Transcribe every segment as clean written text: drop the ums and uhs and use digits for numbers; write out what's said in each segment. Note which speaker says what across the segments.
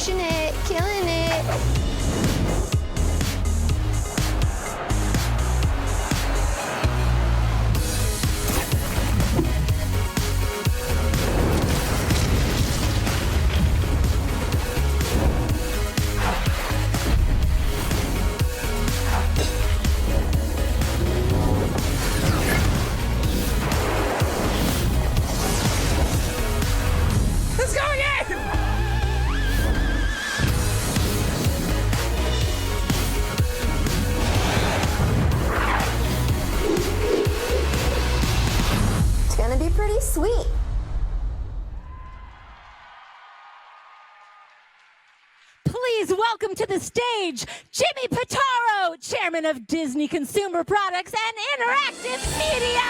Speaker 1: crushing it, killing it. Pretty sweet.
Speaker 2: Please welcome to the stage, Jimmy Pitaro, Chairman of Disney Consumer Products and Interactive Media.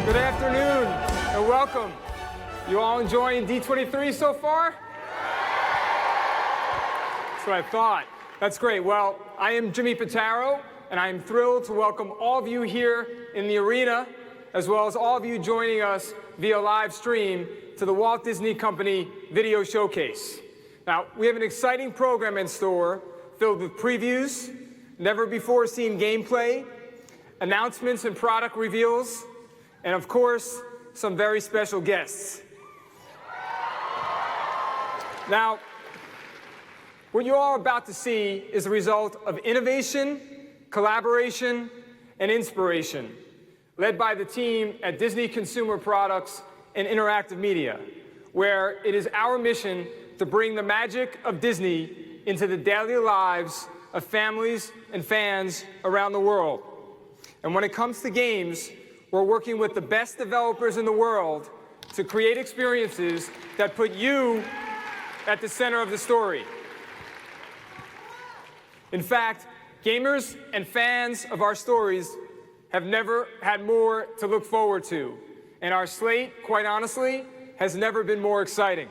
Speaker 3: Good afternoon and welcome. You all enjoying D23 so far? That's what I thought. That's great. Well, I am Jimmy Pitaro, and I am thrilled to welcome all of you here in the arena, as well as all of you joining us via live stream to the Walt Disney Company Video Showcase. Now, we have an exciting program in store filled with previews, never-before-seen gameplay, announcements and product reveals, and, of course, some very special guests. Now, what you all are about to see is the result of innovation, collaboration, and inspiration, led by the team at Disney Consumer Products and Interactive Media, where it is our mission to bring the magic of Disney into the daily lives of families and fans around the world. And when it comes to games, we're working with the best developers in the world to create experiences that put you at the center of the story. In fact, gamers and fans of our stories have never had more to look forward to, and our slate, quite honestly, has never been more exciting.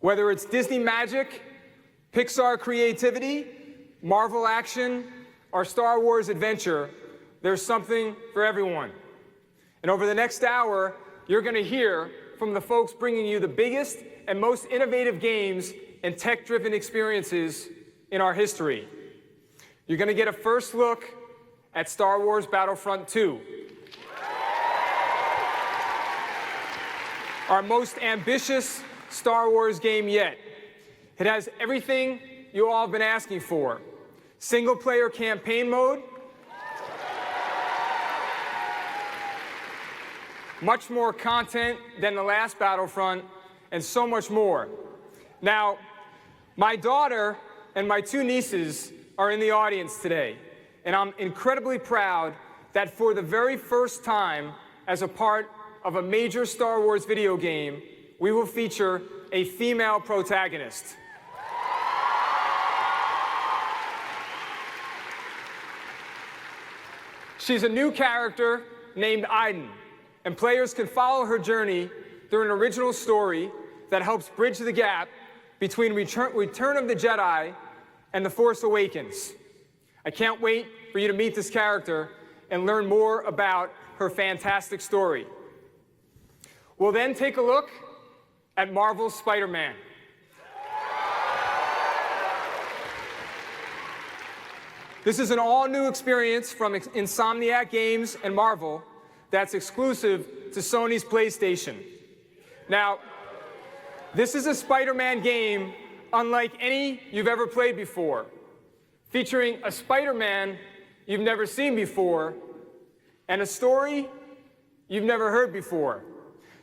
Speaker 3: Whether it's Disney magic, Pixar creativity, Marvel action, or Star Wars adventure, there's something for everyone. And over the next hour, you're going to hear from the folks bringing you the biggest and most innovative games and tech-driven experiences in our history. You're going to get a first look at Star Wars Battlefront 2, our most ambitious Star Wars game yet. It has everything you all have been asking for: single-player campaign mode, much more content than the last Battlefront, and so much more. Now, my daughter and my two nieces are in the audience today, and I'm incredibly proud that for the very first time as a part of a major Star Wars video game, we will feature a female protagonist. She's a new character named Iden, and players can follow her journey through an original story that helps bridge the gap between Return of the Jedi and The Force Awakens. I can't wait for you to meet this character and learn more about her fantastic story. We'll then take a look at Marvel's Spider-Man. This is an all-new experience from Insomniac Games and Marvel that's exclusive to Sony's PlayStation. Now, this is a Spider-Man game unlike any you've ever played before, featuring a Spider-Man you've never seen before and a story you've never heard before.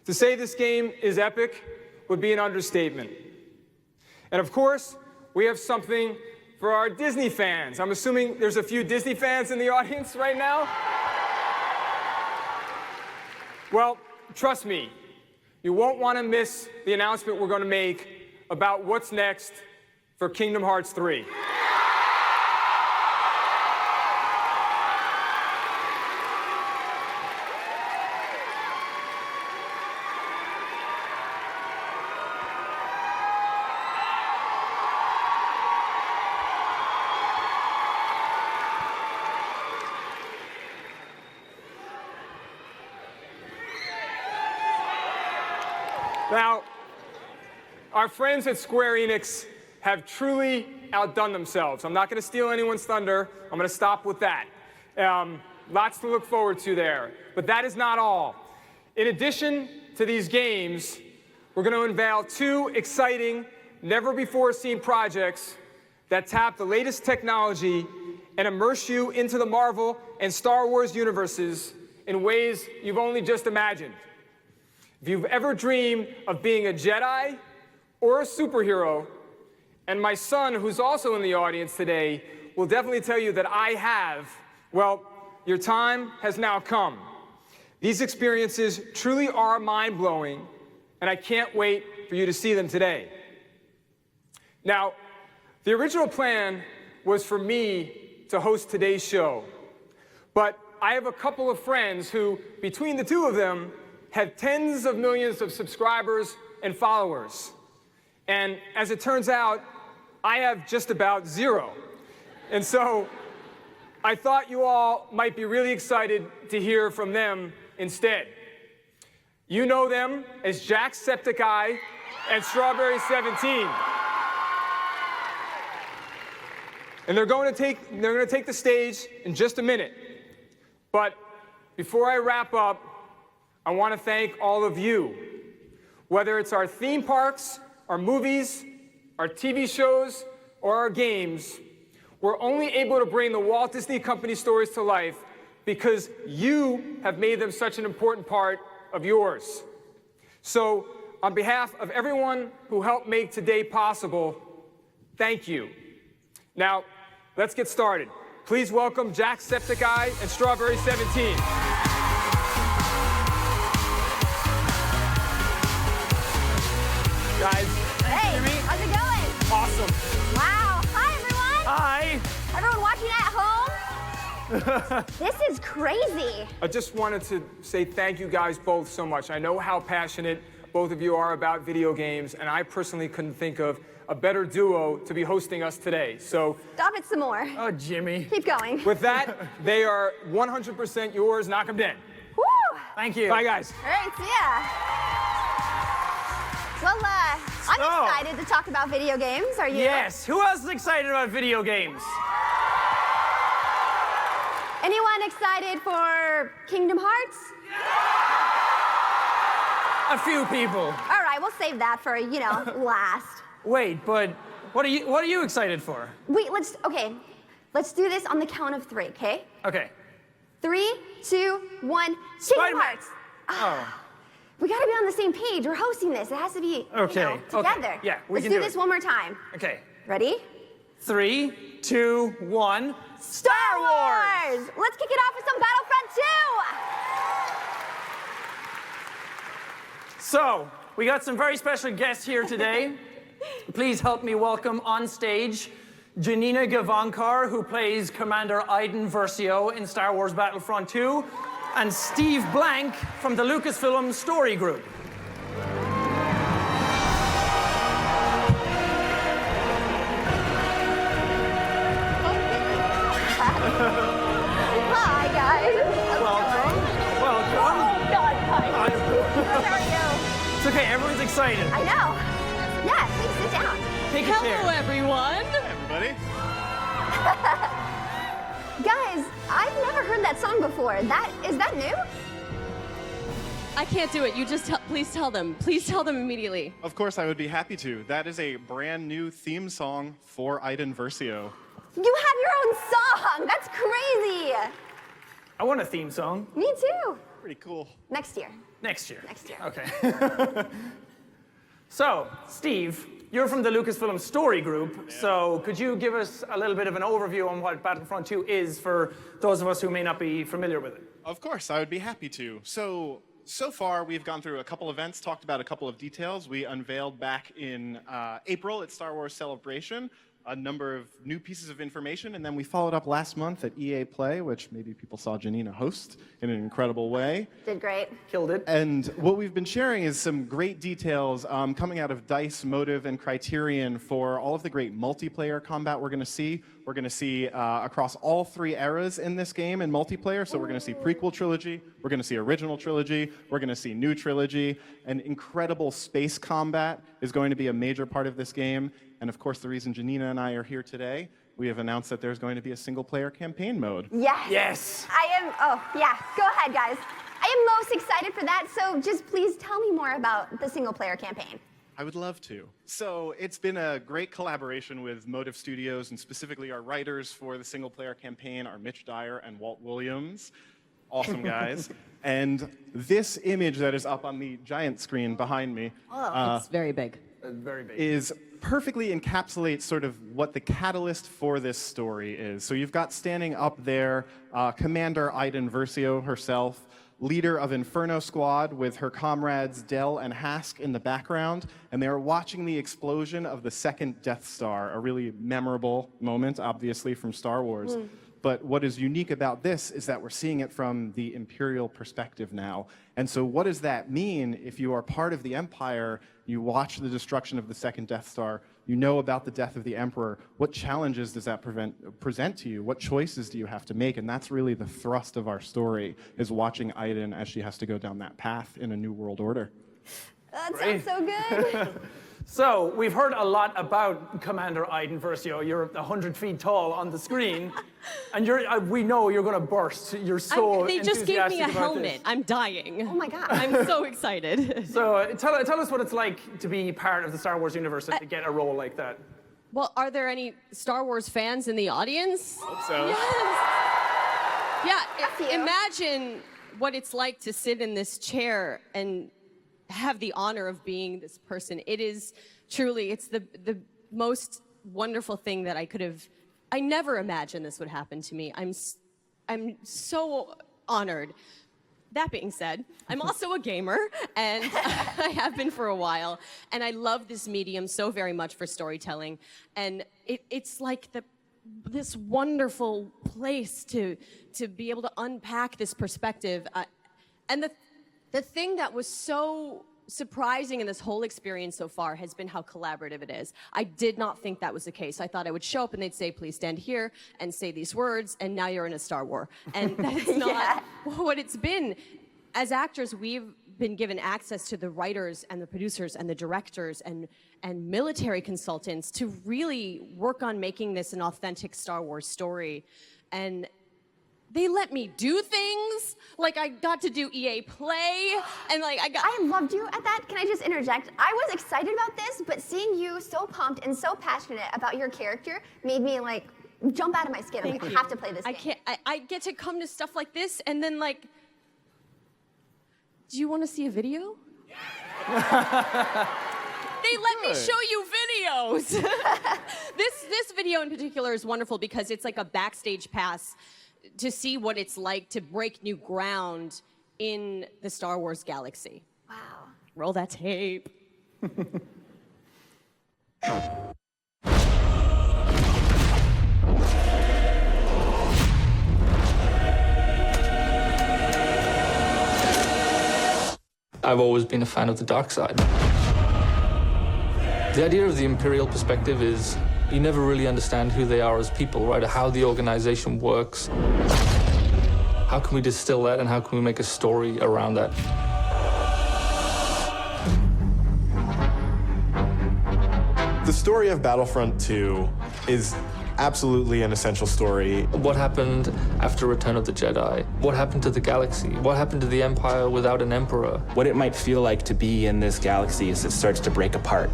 Speaker 3: To say this game is epic would be an understatement. And of course, we have something for our Disney fans. I'm assuming there's a few Disney fans in the audience right now. Well, trust me, you won't want to miss the announcement we're going to make about what's next for Kingdom Hearts 3. Now, our friends at Square Enix have truly outdone themselves. I'm not going to steal anyone's thunder. I'm going to stop with that. Lots to look forward to there. But that is not all. In addition to these games, we're going to unveil 2 exciting, never-before-seen projects that tap the latest technology and immerse you into the Marvel and Star Wars universes in ways you've only just imagined. If you've ever dreamed of being a Jedi or a superhero, and my son, who's also in the audience today, will definitely tell you that I have, well, your time has now come. These experiences truly are mind-blowing, and I can't wait for you to see them today. Now, the original plan was for me to host today's show, but I have a couple of friends who, between the 2 of them, have tens of millions of subscribers and followers. And as it turns out, I have just about 0. And so I thought you all might be really excited to hear from them instead. You know them as JackSepticEye and Strawberry 17. And they're going to take the stage in just a minute. But before I wrap up, I want to thank all of you. Whether it's our theme parks, our movies, our TV shows, or our games, we're only able to bring the Walt Disney Company stories to life because you have made them such an important part of yours. So, on behalf of everyone who helped make today possible, thank you. Now, let's get started. Please welcome JackSepticEye and Strawberry 17. Guys.
Speaker 1: Hey,
Speaker 3: Jimmy?
Speaker 1: how's it going?
Speaker 3: Awesome.
Speaker 1: Wow. Hi, everyone.
Speaker 3: Hi.
Speaker 1: Everyone watching at home? This is crazy.
Speaker 3: I just wanted to say thank you guys both so much. I know how passionate both of you are about video games, and I personally couldn't think of a better duo to be hosting us today. So,
Speaker 1: Stop it some more.
Speaker 3: oh, Jimmy.
Speaker 1: Keep going.
Speaker 3: With that, they are 100% yours. Knock them dead.
Speaker 1: Woo.
Speaker 3: Thank you. Bye, guys.
Speaker 1: All right, see ya. Well, I'm excited to talk about video games. Are you?
Speaker 4: Yes. Who else is excited about video games?
Speaker 1: Anyone excited for Kingdom Hearts?
Speaker 4: A few people.
Speaker 1: All right, we'll save that for, last.
Speaker 4: Wait, but what are you excited for?
Speaker 1: Wait, let's do this on the count of 3, okay?
Speaker 4: Okay.
Speaker 1: 3, 2, 1, Kingdom
Speaker 4: Spider-Man.
Speaker 1: Hearts.
Speaker 4: Oh.
Speaker 1: We gotta be on the same page. We're hosting this. It has to be
Speaker 4: Okay,
Speaker 1: together.
Speaker 4: okay. Yeah, we
Speaker 1: Let's
Speaker 4: can
Speaker 1: do
Speaker 4: do
Speaker 1: this
Speaker 4: it.
Speaker 1: one more time.
Speaker 4: Okay.
Speaker 1: Ready?
Speaker 4: 3, 2, 1.
Speaker 1: Star Wars! Let's kick it off with some Battlefront 2!
Speaker 4: So, we got some very special guests here today. Please help me welcome on stage Janina Gavankar, who plays Commander Iden Versio in Star Wars Battlefront 2, and Steve Blank from the Lucasfilm Story Group.
Speaker 1: Hi, guys.
Speaker 4: Welcome.
Speaker 1: Oh, God, hi. How are you?
Speaker 4: It's okay, everyone's excited.
Speaker 1: I know. Yeah, please sit down.
Speaker 4: Take a chair.
Speaker 2: Hello, everyone.
Speaker 5: Everybody.
Speaker 1: Guys, I've never heard that song before. Is that new?
Speaker 6: I can't do it. You just please tell them. Please tell them immediately.
Speaker 5: Of course, I would be happy to. That is a brand new theme song for Iden Versio.
Speaker 1: You have your own song. That's crazy.
Speaker 4: I want a theme song.
Speaker 1: Me too.
Speaker 5: Pretty cool.
Speaker 1: Next year.
Speaker 4: Next year.
Speaker 1: Next year.
Speaker 4: Okay. So, Steve, you're from the Lucasfilm Story Group, so could you give us a little bit of an overview on what Battlefront 2 is for those of us who may not be familiar with it?
Speaker 5: Of course, I would be happy to. So far, we've gone through a couple events, talked about a couple of details. We unveiled back in April at Star Wars Celebration a number of new pieces of information, and then we followed up last month at EA Play, which maybe people saw Janina host in an incredible way.
Speaker 1: Did great.
Speaker 4: Killed it.
Speaker 5: And what we've been sharing is some great details coming out of DICE, Motive, and Criterion for all of the great multiplayer combat we're going to see. We're going to see across all 3 eras in this game in multiplayer. So we're going to see prequel trilogy, we're going to see original trilogy, we're going to see new trilogy, and incredible space combat is going to be a major part of this game. And of course, the reason Janina and I are here today, we have announced that there's going to be a single-player campaign mode.
Speaker 1: Yes.
Speaker 4: Yes.
Speaker 1: Oh, yeah. Go ahead, guys. I am most excited for that, so just please tell me more about the single-player campaign.
Speaker 5: I would love to. So it's been a great collaboration with Motive Studios, and specifically our writers for the single-player campaign are Mitch Dyer and Walt Williams. Awesome guys. And this image that is up on the giant screen behind me
Speaker 6: It's very big.
Speaker 4: Very big.
Speaker 5: is perfectly encapsulates sort of what the catalyst for this story is. So you've got standing up there Commander Iden Versio herself, leader of Inferno Squad with her comrades Del and Hask in the background, and they are watching the explosion of the second Death Star, a really memorable moment, obviously, from Star Wars. But what is unique about this is that we're seeing it from the Imperial perspective now. And so what does that mean if you are part of the Empire, you watch the destruction of the second Death Star, you know about the death of the Emperor, what challenges does that present to you? What choices do you have to make? And that's really the thrust of our story, is watching Iden as she has to go down that path in a new world order.
Speaker 1: That sounds so good.
Speaker 4: So, we've heard a lot about Commander Iden Versio. You're 100 feet tall on the screen, and we know you're going to burst. You're so
Speaker 6: They just gave me a
Speaker 4: enthusiastic about
Speaker 6: helmet.
Speaker 4: this.
Speaker 6: I'm dying.
Speaker 1: Oh my God.
Speaker 6: I'm so excited.
Speaker 4: So, tell us what it's like to be part of the Star Wars universe and to get a role like that.
Speaker 6: Well, are there any Star Wars fans in the audience?
Speaker 5: Hope so.
Speaker 6: Yeah, imagine what it's like to sit in this chair and have the honor of being this person. It is truly, it's the most wonderful thing that I never imagined this would happen to me. I'm so honored. That being said, I'm also a gamer, and I have been for a while, and I love this medium so very much for storytelling, and it's like this wonderful place to be able to unpack this perspective. And the thing that was so surprising in this whole experience so far has been how collaborative it is. I did not think that was the case. I thought I would show up and they'd say, please stand here and say these words, and now you're in a Star Wars. And that's not what it's been. As actors, we've been given access to the writers and the producers and the directors and military consultants to really work on making this an authentic Star Wars story. And they let me do things, like I got to do EA Play, and like
Speaker 1: I loved you at that. Can I just interject? I was excited about this, but seeing you so pumped and so passionate about your character made me like jump out of my skin. I'm like, I have to play this game.
Speaker 6: I get to come to stuff like this, and then like, do you want to see a video? They let me show you videos. This video in particular is wonderful because it's like a backstage pass to see what it's like to break new ground in the Star Wars galaxy.
Speaker 1: Wow.
Speaker 6: Roll that tape.
Speaker 7: I've always been a fan of the dark side. The idea of the Imperial perspective is you never really understand who they are as people, right? How the organization works. How can we distill that and how can we make a story around that?
Speaker 8: The story of Battlefront 2 is absolutely an essential story.
Speaker 7: What happened after Return of the Jedi? What happened to the galaxy? What happened to the Empire without an emperor?
Speaker 9: What it might feel like to be in this galaxy as it starts to break apart.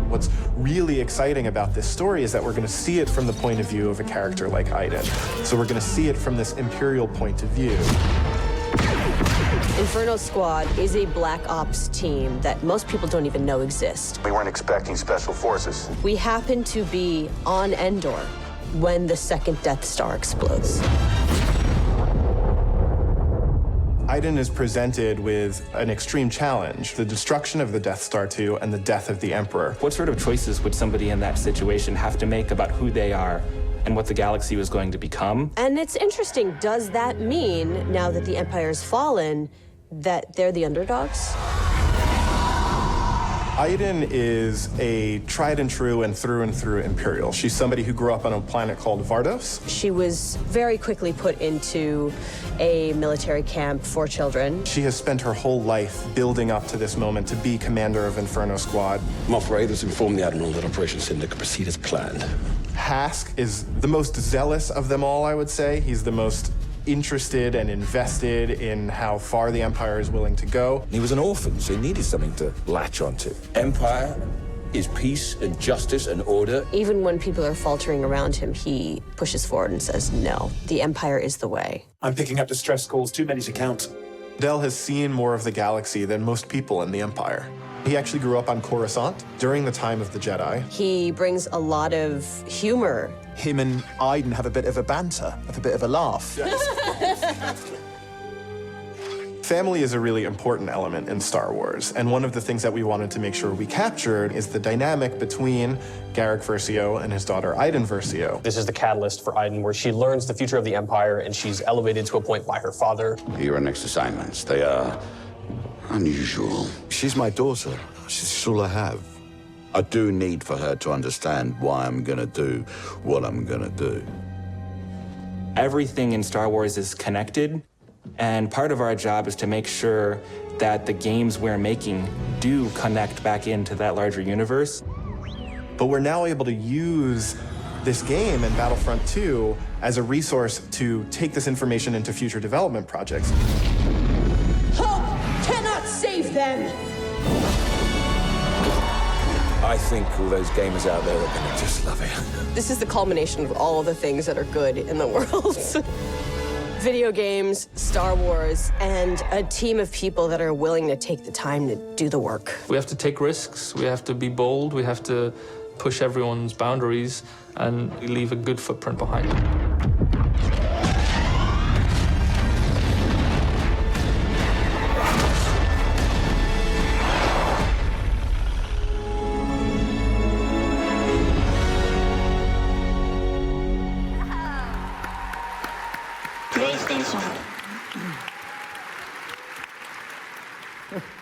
Speaker 8: What's really exciting about this story is that we're going to see it from the point of view of a character like Iden. So we're going to see it from this Imperial point of view.
Speaker 10: Inferno Squad is a black ops team that most people don't even know exists.
Speaker 11: We weren't expecting special forces.
Speaker 10: We happen to be on Endor when the second Death Star explodes.
Speaker 8: Aiden is presented with an extreme challenge, the destruction of the Death Star 2 and the death of the Emperor.
Speaker 9: What sort of choices would somebody in that situation have to make about who they are and what the galaxy was going to become?
Speaker 10: And it's interesting, does that mean, now that the Empire's fallen, that they're the underdogs?
Speaker 8: Aiden is a tried and true Imperial. She's somebody who grew up on a planet called Vardos.
Speaker 10: She was very quickly put into a military camp for children.
Speaker 8: She has spent her whole life building up to this moment to be commander of Inferno Squad.
Speaker 11: Moff Raiders informed the Admiral that Operation Cinder could proceed as planned.
Speaker 8: Hask is the most zealous of them all, I would say. He's the most interested and invested in how far the Empire is willing to go.
Speaker 11: He was an orphan, so he needed something to latch onto. Empire is peace and justice and order.
Speaker 10: Even when people are faltering around him, he pushes forward and says, no, the Empire is the way.
Speaker 11: I'm picking up distress calls, too many to count.
Speaker 8: Del has seen more of the galaxy than most people in the Empire. He actually grew up on Coruscant during the time of the Jedi.
Speaker 10: He brings a lot of humor.
Speaker 11: Him and Aiden have a bit of a banter, have a bit of a laugh.
Speaker 8: Family is a really important element in Star Wars, and one of the things that we wanted to make sure we captured is the dynamic between Garrick Versio and his daughter Aiden Versio.
Speaker 12: This is the catalyst for Aiden, where she learns the future of the Empire, and she's elevated to a point by her father.
Speaker 11: Here are next assignments. They are unusual. She's my daughter. She's all I have. I do need for her to understand why I'm gonna do what I'm gonna do.
Speaker 9: Everything in Star Wars is connected, and part of our job is to make sure that the games we're making do connect back into that larger universe.
Speaker 8: But we're now able to use this game and Battlefront 2 as a resource to take this information into future development projects.
Speaker 10: Hope cannot save them!
Speaker 11: I think all those gamers out there are gonna just love it.
Speaker 10: This is the culmination of all the things that are good in the world. Video games, Star Wars, and a team of people that are willing to take the time to do the work.
Speaker 7: We have to take risks, we have to be bold, we have to push everyone's boundaries, and leave a good footprint behind.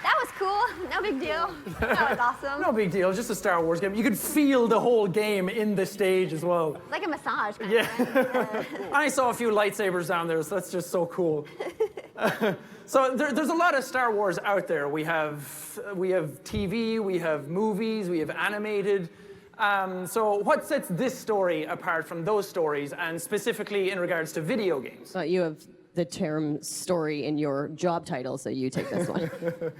Speaker 1: That was cool. No big deal. That was awesome.
Speaker 4: No big deal, just a Star Wars game. You could feel the whole game in the stage as well.
Speaker 1: Like a massage. Kind
Speaker 4: Yeah. I saw a few lightsabers down there, so that's just so cool. So there's a lot of Star Wars out there. We have TV, we have movies, we have animated. So what sets this story apart from those stories, and specifically in regards to video games?
Speaker 6: You have the term story in your job title, so you take this one.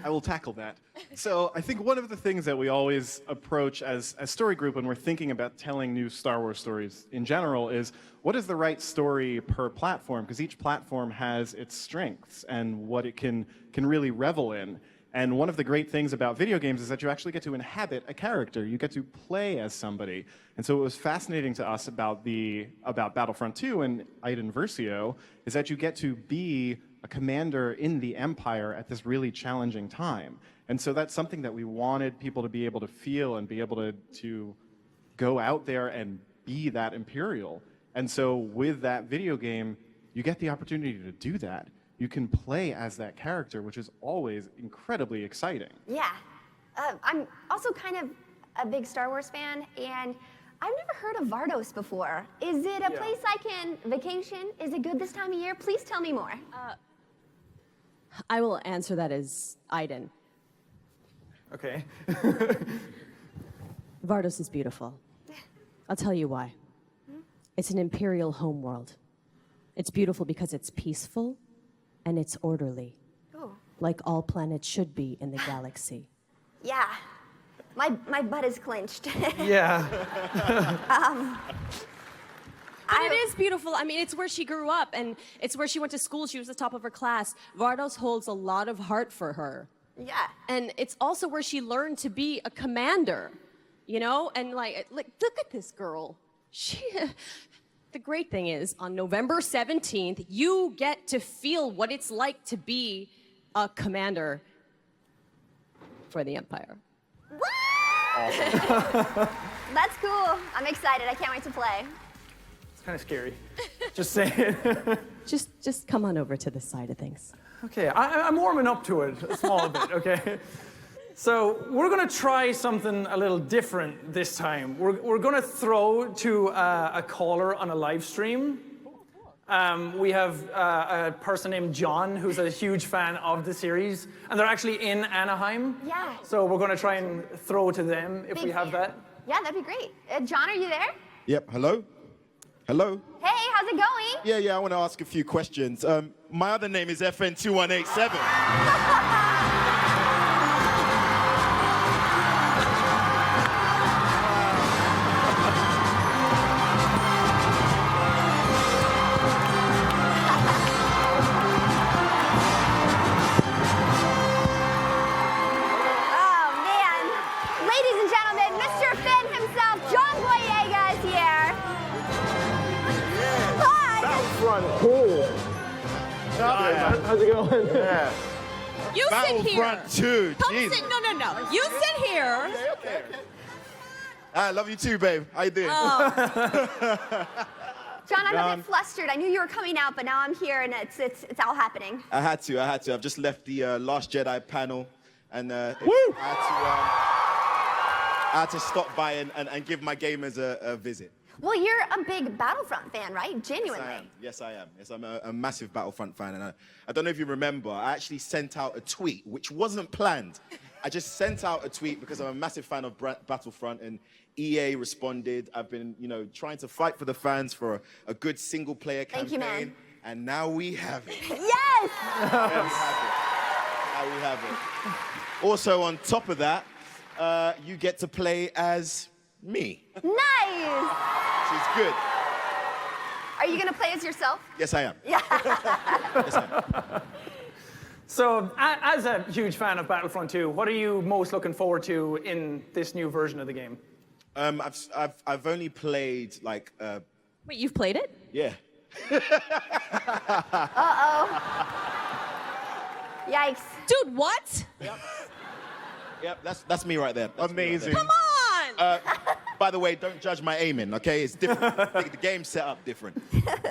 Speaker 5: I will tackle that. So I think one of the things that we always approach as a story group when we're thinking about telling new Star Wars stories in general is, what is the right story per platform? Because each platform has its strengths and what it can really revel in. And one of the great things about video games is that you actually get to inhabit a character. You get to play as somebody. And so what was fascinating to us about Battlefront 2 and Aiden Versio is that you get to be a commander in the Empire at this really challenging time. And so that's something that we wanted people to be able to feel and be able to go out there and be that Imperial. And so with that video game, you get the opportunity to do that. You can play as that character, which is always incredibly exciting.
Speaker 1: Yeah. I'm also kind of a big Star Wars fan, and I've never heard of Vardos before. Is it a place I can vacation? Is it good this time of year? Please tell me more.
Speaker 6: I will answer that as Aiden.
Speaker 4: Okay.
Speaker 6: Vardos is beautiful. I'll tell you why. It's an Imperial homeworld. It's beautiful because it's peaceful and it's orderly, like all planets should be in the galaxy.
Speaker 1: Yeah. My butt is clenched.
Speaker 4: Yeah.
Speaker 6: It is beautiful. I mean, it's where she grew up, and it's where she went to school. She was the top of her class. Vardos holds a lot of heart for her.
Speaker 1: Yeah.
Speaker 6: And it's also where she learned to be a commander, you know? And like look at this girl. the great thing is, on November 17th, you get to feel what it's like to be a commander for the Empire.
Speaker 1: That's cool. I'm excited. I can't wait to play.
Speaker 4: It's kind of scary. Just saying.
Speaker 6: Just come on over to this side of things.
Speaker 4: Okay, I'm warming up to it a small bit, okay? So we're going to try something a little different this time. We're going to throw to a caller on a live stream. We have a person named John who's a huge fan of the series, and they're actually in Anaheim.
Speaker 1: Yeah.
Speaker 4: So we're going to try and throw to them if
Speaker 1: Big
Speaker 4: we have
Speaker 1: fan.
Speaker 4: that.
Speaker 1: Yeah, that'd be great. John, are you there?
Speaker 13: Yep, hello? Hello?
Speaker 1: Hey, how's it going?
Speaker 13: Yeah, I want to ask a few questions. My other name is FN2187.
Speaker 14: Cool. How's it going?
Speaker 13: Yeah.
Speaker 6: You sit here.
Speaker 13: Battlefront 2.
Speaker 6: Come
Speaker 13: Jeez.
Speaker 6: sit. No. You sit here.
Speaker 13: Okay. I love you too, babe. How you doing?
Speaker 1: John, I'm a bit flustered. I knew you were coming out, but now I'm here, and it's all happening.
Speaker 13: I had to. I've just left the Last Jedi panel, and I had to stop by and give my gamers a visit.
Speaker 1: Well, you're a big Battlefront fan, right? Genuinely.
Speaker 13: Yes, I am. Yes, I'm a massive Battlefront fan, and I don't know if you remember, I actually sent out a tweet, which wasn't planned. I just sent out a tweet because I'm a massive fan of Battlefront, and EA responded. I've been, trying to fight for the fans for a good single-player campaign.
Speaker 1: Thank you, man.
Speaker 13: And now we have it.
Speaker 1: Yes!
Speaker 13: Now we have it. Also, on top of that, you get to play as me.
Speaker 1: Nice!
Speaker 13: Which is good.
Speaker 1: Are you gonna play as yourself?
Speaker 13: Yes, I am.
Speaker 1: Yeah.
Speaker 13: Yes, I am.
Speaker 4: So, as a huge fan of Battlefront 2, what are you most looking forward to in this new version of the game?
Speaker 13: I've only played like.
Speaker 6: Wait, you've played it?
Speaker 13: Yeah.
Speaker 1: Uh-oh. Yikes.
Speaker 6: Dude, what?
Speaker 13: Yep, that's me right there. That's
Speaker 5: Amazing.
Speaker 6: Come on!
Speaker 13: By the way, don't judge my aiming, okay? It's different. The game's set up different.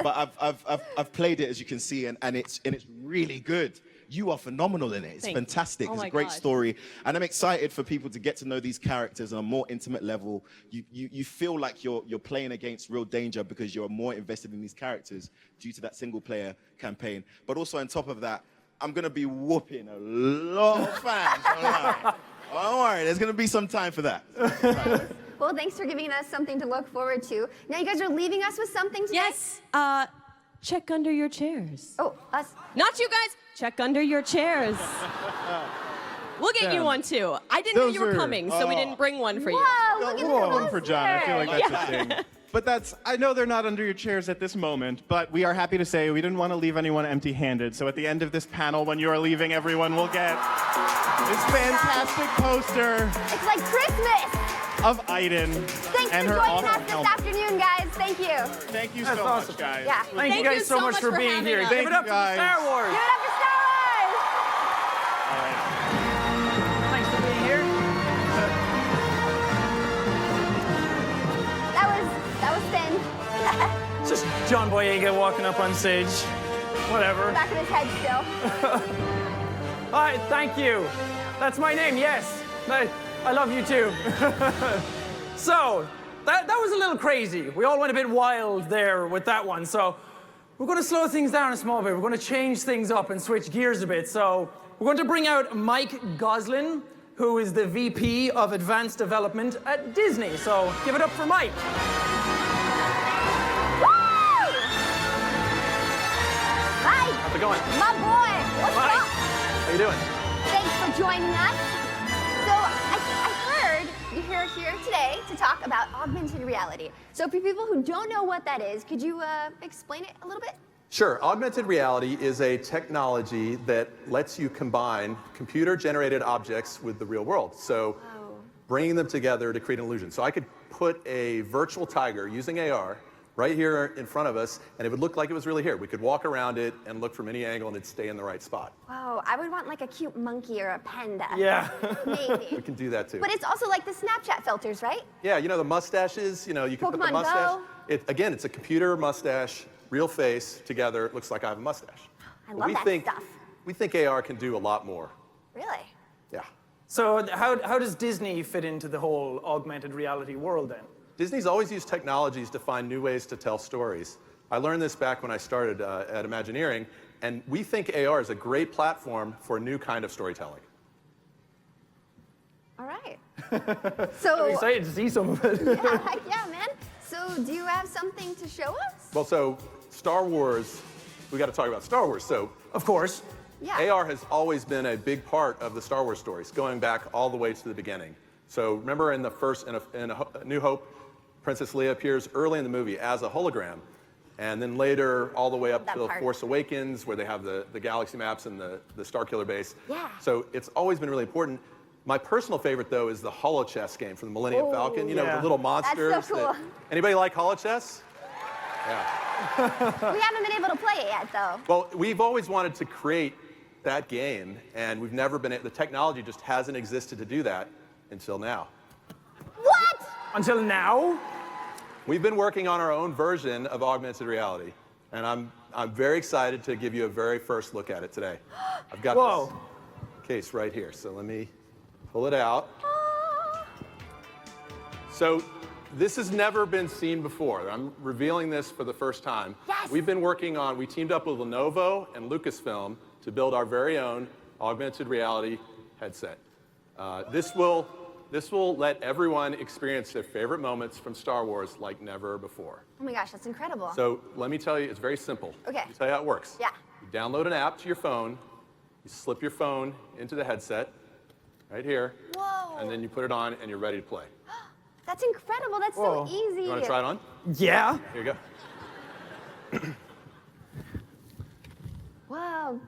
Speaker 13: But I've played it, as you can see, and it's really good. You are phenomenal in it. It's fantastic.
Speaker 6: Oh
Speaker 13: It's
Speaker 6: my
Speaker 13: a great
Speaker 6: God.
Speaker 13: story. And I'm excited for people to get to know these characters on a more intimate level. You feel like you're playing against real danger because you're more invested in these characters due to that single player campaign. But also on top of that, I'm gonna be whooping a lot of fans online. Don't worry, there's gonna be some time for that.
Speaker 1: Well, thanks for giving us something to look forward to. Now you guys are leaving us with something today?
Speaker 6: Yes. Check under your chairs.
Speaker 1: Oh, us.
Speaker 6: Not you guys. Check under your chairs. We'll get you one too. I didn't know you were coming, so we didn't bring one for you.
Speaker 1: Whoa, look at
Speaker 5: Whoa,
Speaker 1: the
Speaker 5: one for John. I feel like that's
Speaker 6: Yeah.
Speaker 5: a thing. But I know they're not under your chairs at this moment, but we are happy to say we didn't want to leave anyone empty-handed. So at the end of this panel, when you are leaving, everyone will get this fantastic poster
Speaker 1: It's like Christmas.
Speaker 5: of Aiden
Speaker 1: Thanks
Speaker 5: and
Speaker 1: for
Speaker 5: her
Speaker 1: joining
Speaker 5: awesome
Speaker 1: us this
Speaker 5: helmet.
Speaker 1: afternoon, guys. Thank you.
Speaker 5: Thank you
Speaker 4: That's
Speaker 5: so
Speaker 4: awesome.
Speaker 5: much, guys.
Speaker 1: Yeah.
Speaker 4: Thank you guys so much for being
Speaker 6: having
Speaker 4: here.
Speaker 6: us.
Speaker 4: Give
Speaker 5: Thank
Speaker 4: it up
Speaker 5: you,
Speaker 4: for the
Speaker 5: guys.
Speaker 4: Star Wars.
Speaker 1: Give it up for Star Wars.
Speaker 4: Thanks for being here.
Speaker 1: That was Finn.
Speaker 4: It's just John Boyega walking up on stage. Whatever.
Speaker 1: Back of his head still.
Speaker 4: All right, thank you. That's my name, yes. I love you too. So, that was a little crazy. We all went a bit wild there with that one. So, we're going to slow things down a small bit. We're going to change things up and switch gears a bit. So, we're going to bring out Mike Goslin, who is the VP of Advanced Development at Disney. So, give it up for Mike.
Speaker 1: Hi,
Speaker 4: How's it going?
Speaker 1: my boy. What's
Speaker 4: Hi.
Speaker 1: up?
Speaker 4: How you doing?
Speaker 1: Thanks for joining us. So I heard you're here today to talk about augmented reality. So for people who don't know what that is, could you explain it a little bit?
Speaker 15: Sure. Augmented reality is a technology that lets you combine computer-generated objects with the real world. So bringing them together to create an illusion. So I could put a virtual tiger using AR right here in front of us, and it would look like it was really here. We could walk around it and look from any angle, and it'd stay in the right spot.
Speaker 1: Wow, I would want like a cute monkey or a panda.
Speaker 4: Yeah.
Speaker 1: Maybe.
Speaker 15: We can do that too.
Speaker 1: But it's also like the Snapchat filters, right?
Speaker 15: Yeah, you know the mustaches, you know, you can put the
Speaker 1: Pokemon
Speaker 15: mustache.
Speaker 1: Go.
Speaker 15: Again, it's a computer mustache, real face together. It looks like I have a mustache.
Speaker 1: I love that stuff.
Speaker 15: We think AR can do a lot more.
Speaker 1: Really?
Speaker 15: Yeah.
Speaker 4: So how does Disney fit into the whole augmented reality world then?
Speaker 15: Disney's always used technologies to find new ways to tell stories. I learned this back when I started at Imagineering, and we think AR is a great platform for a new kind of storytelling.
Speaker 1: All right. So
Speaker 4: I'm excited to see some of it.
Speaker 1: yeah, heck yeah, man. So do you have something to show us?
Speaker 15: Well, so Star Wars, we got to talk about Star Wars. So,
Speaker 4: of course,
Speaker 1: yeah.
Speaker 15: AR has always been a big part of the Star Wars stories, going back all the way to the beginning. So remember in the first, in A New Hope, Princess Leia appears early in the movie as a hologram, and then later all the way up to The Force Awakens, where they have the galaxy maps and the Starkiller base.
Speaker 1: Yeah.
Speaker 15: So it's always been really important. My personal favorite, though, is the holochess game from the Millennium Falcon. You know, the little monsters.
Speaker 1: That's so cool.
Speaker 15: Anybody like holochess? Yeah.
Speaker 1: We haven't been able to play it yet, though.
Speaker 15: Well, we've always wanted to create that game, and we've never been, the technology just hasn't existed to do that until now.
Speaker 1: What?
Speaker 4: Until now?
Speaker 15: We've been working on our own version of augmented reality, and I'm very excited to give you a very first look at it today. I've got this case right here, so let me pull it out. So this has never been seen before. I'm revealing this for the first time.
Speaker 1: Yes.
Speaker 15: We've been working on, we teamed up with Lenovo and Lucasfilm to build our very own augmented reality headset. This will let everyone experience their favorite moments from Star Wars like never before.
Speaker 1: Oh my gosh, that's incredible.
Speaker 15: So let me tell you, it's very simple.
Speaker 1: Okay.
Speaker 15: Let me tell you how it works.
Speaker 1: Yeah.
Speaker 15: You download an app to your phone, you slip your phone into the headset, right here,
Speaker 1: Whoa.
Speaker 15: and then you put it on and you're ready to play.
Speaker 1: That's incredible. That's so easy.
Speaker 15: You want to try it on?
Speaker 4: Yeah.
Speaker 15: Here you go.
Speaker 1: Wow.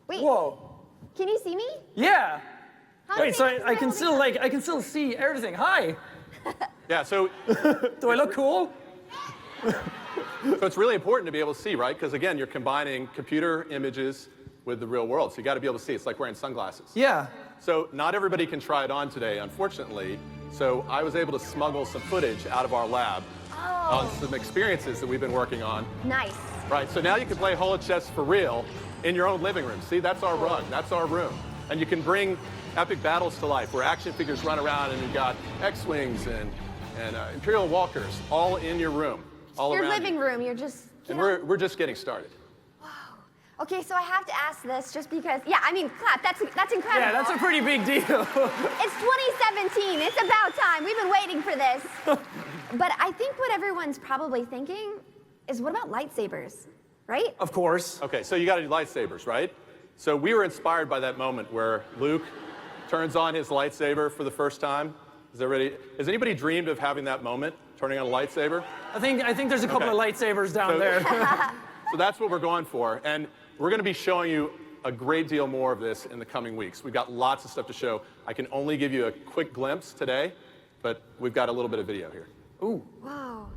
Speaker 1: Wait.
Speaker 4: Whoa.
Speaker 1: Can you see me?
Speaker 4: Yeah.
Speaker 1: How
Speaker 4: Wait, so
Speaker 1: big is
Speaker 4: I
Speaker 1: my
Speaker 4: can still
Speaker 1: holding
Speaker 4: I can still see everything. Hi.
Speaker 15: Yeah, so
Speaker 4: Do I look cool?
Speaker 15: so it's really important to be able to see, right? Because again, you're combining computer images with the real world. So you got to be able to see. It's like wearing sunglasses.
Speaker 4: Yeah.
Speaker 15: So not everybody can try it on today, unfortunately. So I was able to smuggle some footage out of our lab on some experiences that we've been working on.
Speaker 1: Nice.
Speaker 15: Right, so now you can play holochess for real in your own living room. See, that's our rug, that's our room. And you can bring epic battles to life where action figures run around and you've got X-Wings and Imperial Walkers all in your room, all
Speaker 1: Your
Speaker 15: around
Speaker 1: living
Speaker 15: you.
Speaker 1: room, you're just.
Speaker 15: And we're just getting started.
Speaker 1: Okay, so I have to ask this just because, yeah, I mean, clap, that's incredible.
Speaker 4: Yeah, that's a pretty big deal.
Speaker 1: It's 2017, it's about time. We've been waiting for this. But I think what everyone's probably thinking is, what about lightsabers, right?
Speaker 4: Of course.
Speaker 15: Okay, so you got to do lightsabers, right? So we were inspired by that moment where Luke turns on his lightsaber for the first time. Has anybody dreamed of having that moment, turning on a lightsaber?
Speaker 4: I think there's a couple of lightsabers down there.
Speaker 15: So that's what we're going for. And we're going to be showing you a great deal more of this in the coming weeks. We've got lots of stuff to show. I can only give you a quick glimpse today, but we've got a little bit of video here.
Speaker 4: Ooh.
Speaker 1: Whoa.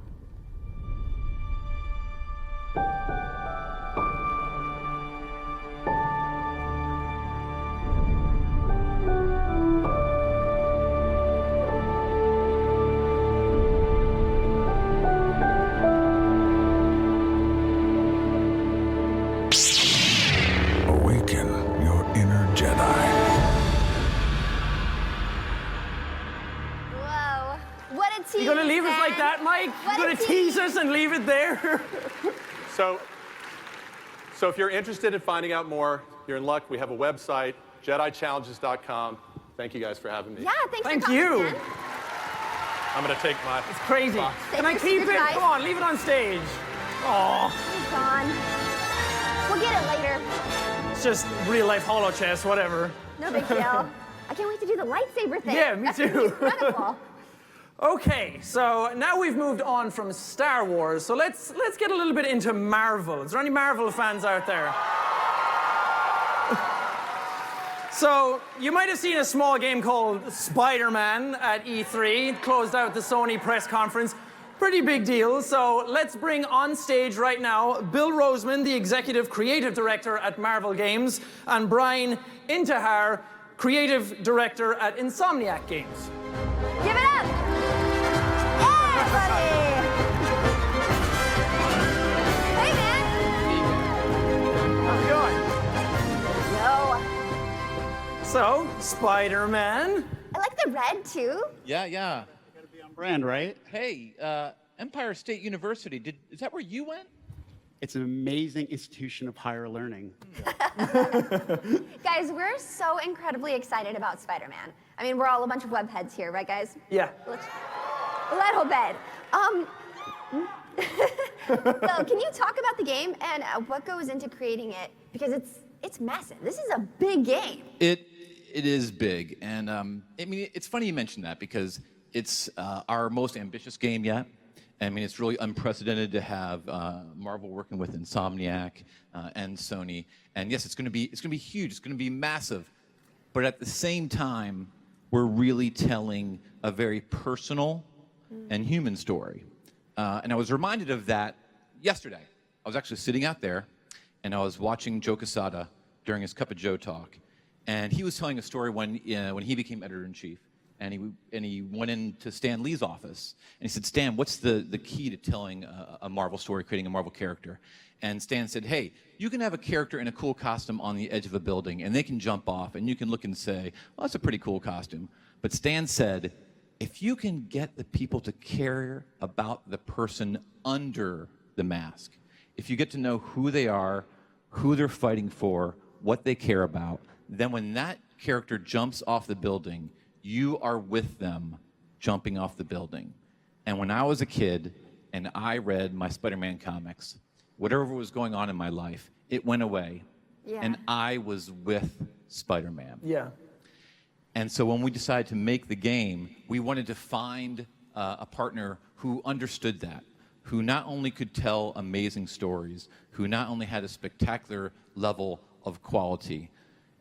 Speaker 16: Awaken your inner Jedi.
Speaker 1: Whoa. What a tease.
Speaker 4: You gonna leave us like that, Mike?
Speaker 1: What
Speaker 4: You
Speaker 1: a
Speaker 4: gonna tease us and leave it there?
Speaker 15: So if you're interested in finding out more, you're in luck. We have a website, JediChallenges.com. Thank you guys for having me.
Speaker 1: Yeah, thanks
Speaker 4: Thank
Speaker 1: for coming
Speaker 4: you.
Speaker 1: again.
Speaker 15: I'm going to take my...
Speaker 4: It's crazy.
Speaker 15: box.
Speaker 4: Can I keep it? Come on, leave it on stage. Aw.
Speaker 1: It's gone. We'll get it later.
Speaker 4: It's just real life holochess, whatever.
Speaker 1: No big deal. I can't wait to do the lightsaber thing.
Speaker 4: Yeah, me
Speaker 1: That's gonna be
Speaker 4: too.
Speaker 1: incredible.
Speaker 4: Okay, so now we've moved on from Star Wars, so let's get a little bit into Marvel. Is there any Marvel fans out there? So you might have seen a small game called Spider-Man at E3. It closed out the Sony press conference. Pretty big deal. So let's bring on stage right now Bill Roseman, the Executive Creative Director at Marvel Games, and Brian Intihar, Creative Director at Insomniac Games.
Speaker 1: Give it up! Everybody! Hey, man!
Speaker 4: How's it going?
Speaker 1: Yo.
Speaker 4: So, Spider-Man.
Speaker 1: I like the red, too.
Speaker 17: Yeah.
Speaker 14: Brand, right?
Speaker 17: Hey, Empire State University, is that where you went?
Speaker 14: It's an amazing institution of higher learning.
Speaker 1: Guys, we're so incredibly excited about Spider-Man. I mean, we're all a bunch of web heads here, right, guys?
Speaker 4: Yeah.
Speaker 1: A little bit. So can you talk about the game and what goes into creating it? Because it's massive. This is a big game.
Speaker 17: It is big, and I mean, it's funny you mention that because it's our most ambitious game yet. I mean, it's really unprecedented to have Marvel working with Insomniac and Sony. And yes, it's going to be huge. It's going to be massive. But at the same time, we're really telling a very personal and human story. And I was reminded of that yesterday. I was actually sitting out there, and I was watching Joe Quesada during his Cup of Joe talk. And he was telling a story when he became editor-in-chief. And he went into Stan Lee's office, and he said, Stan, what's the key to telling a Marvel story, creating a Marvel character? And Stan said, hey, you can have a character in a cool costume on the edge of a building, and they can jump off, and you can look and say, well, that's a pretty cool costume. But Stan said, if you can get the people to care about the person under the mask, if you get to know who they are, who they're fighting for, what they care about, then when that character jumps off the building, you are with them jumping off the building. And when I was a kid and I read my Spider-Man comics, whatever was going on in my life, it went away.
Speaker 1: Yeah.
Speaker 17: And I was with Spider-Man.
Speaker 4: Yeah.
Speaker 17: And so when we decided to make the game, we wanted to find a partner who understood that, who not only could tell amazing stories, who not only had a spectacular level of quality,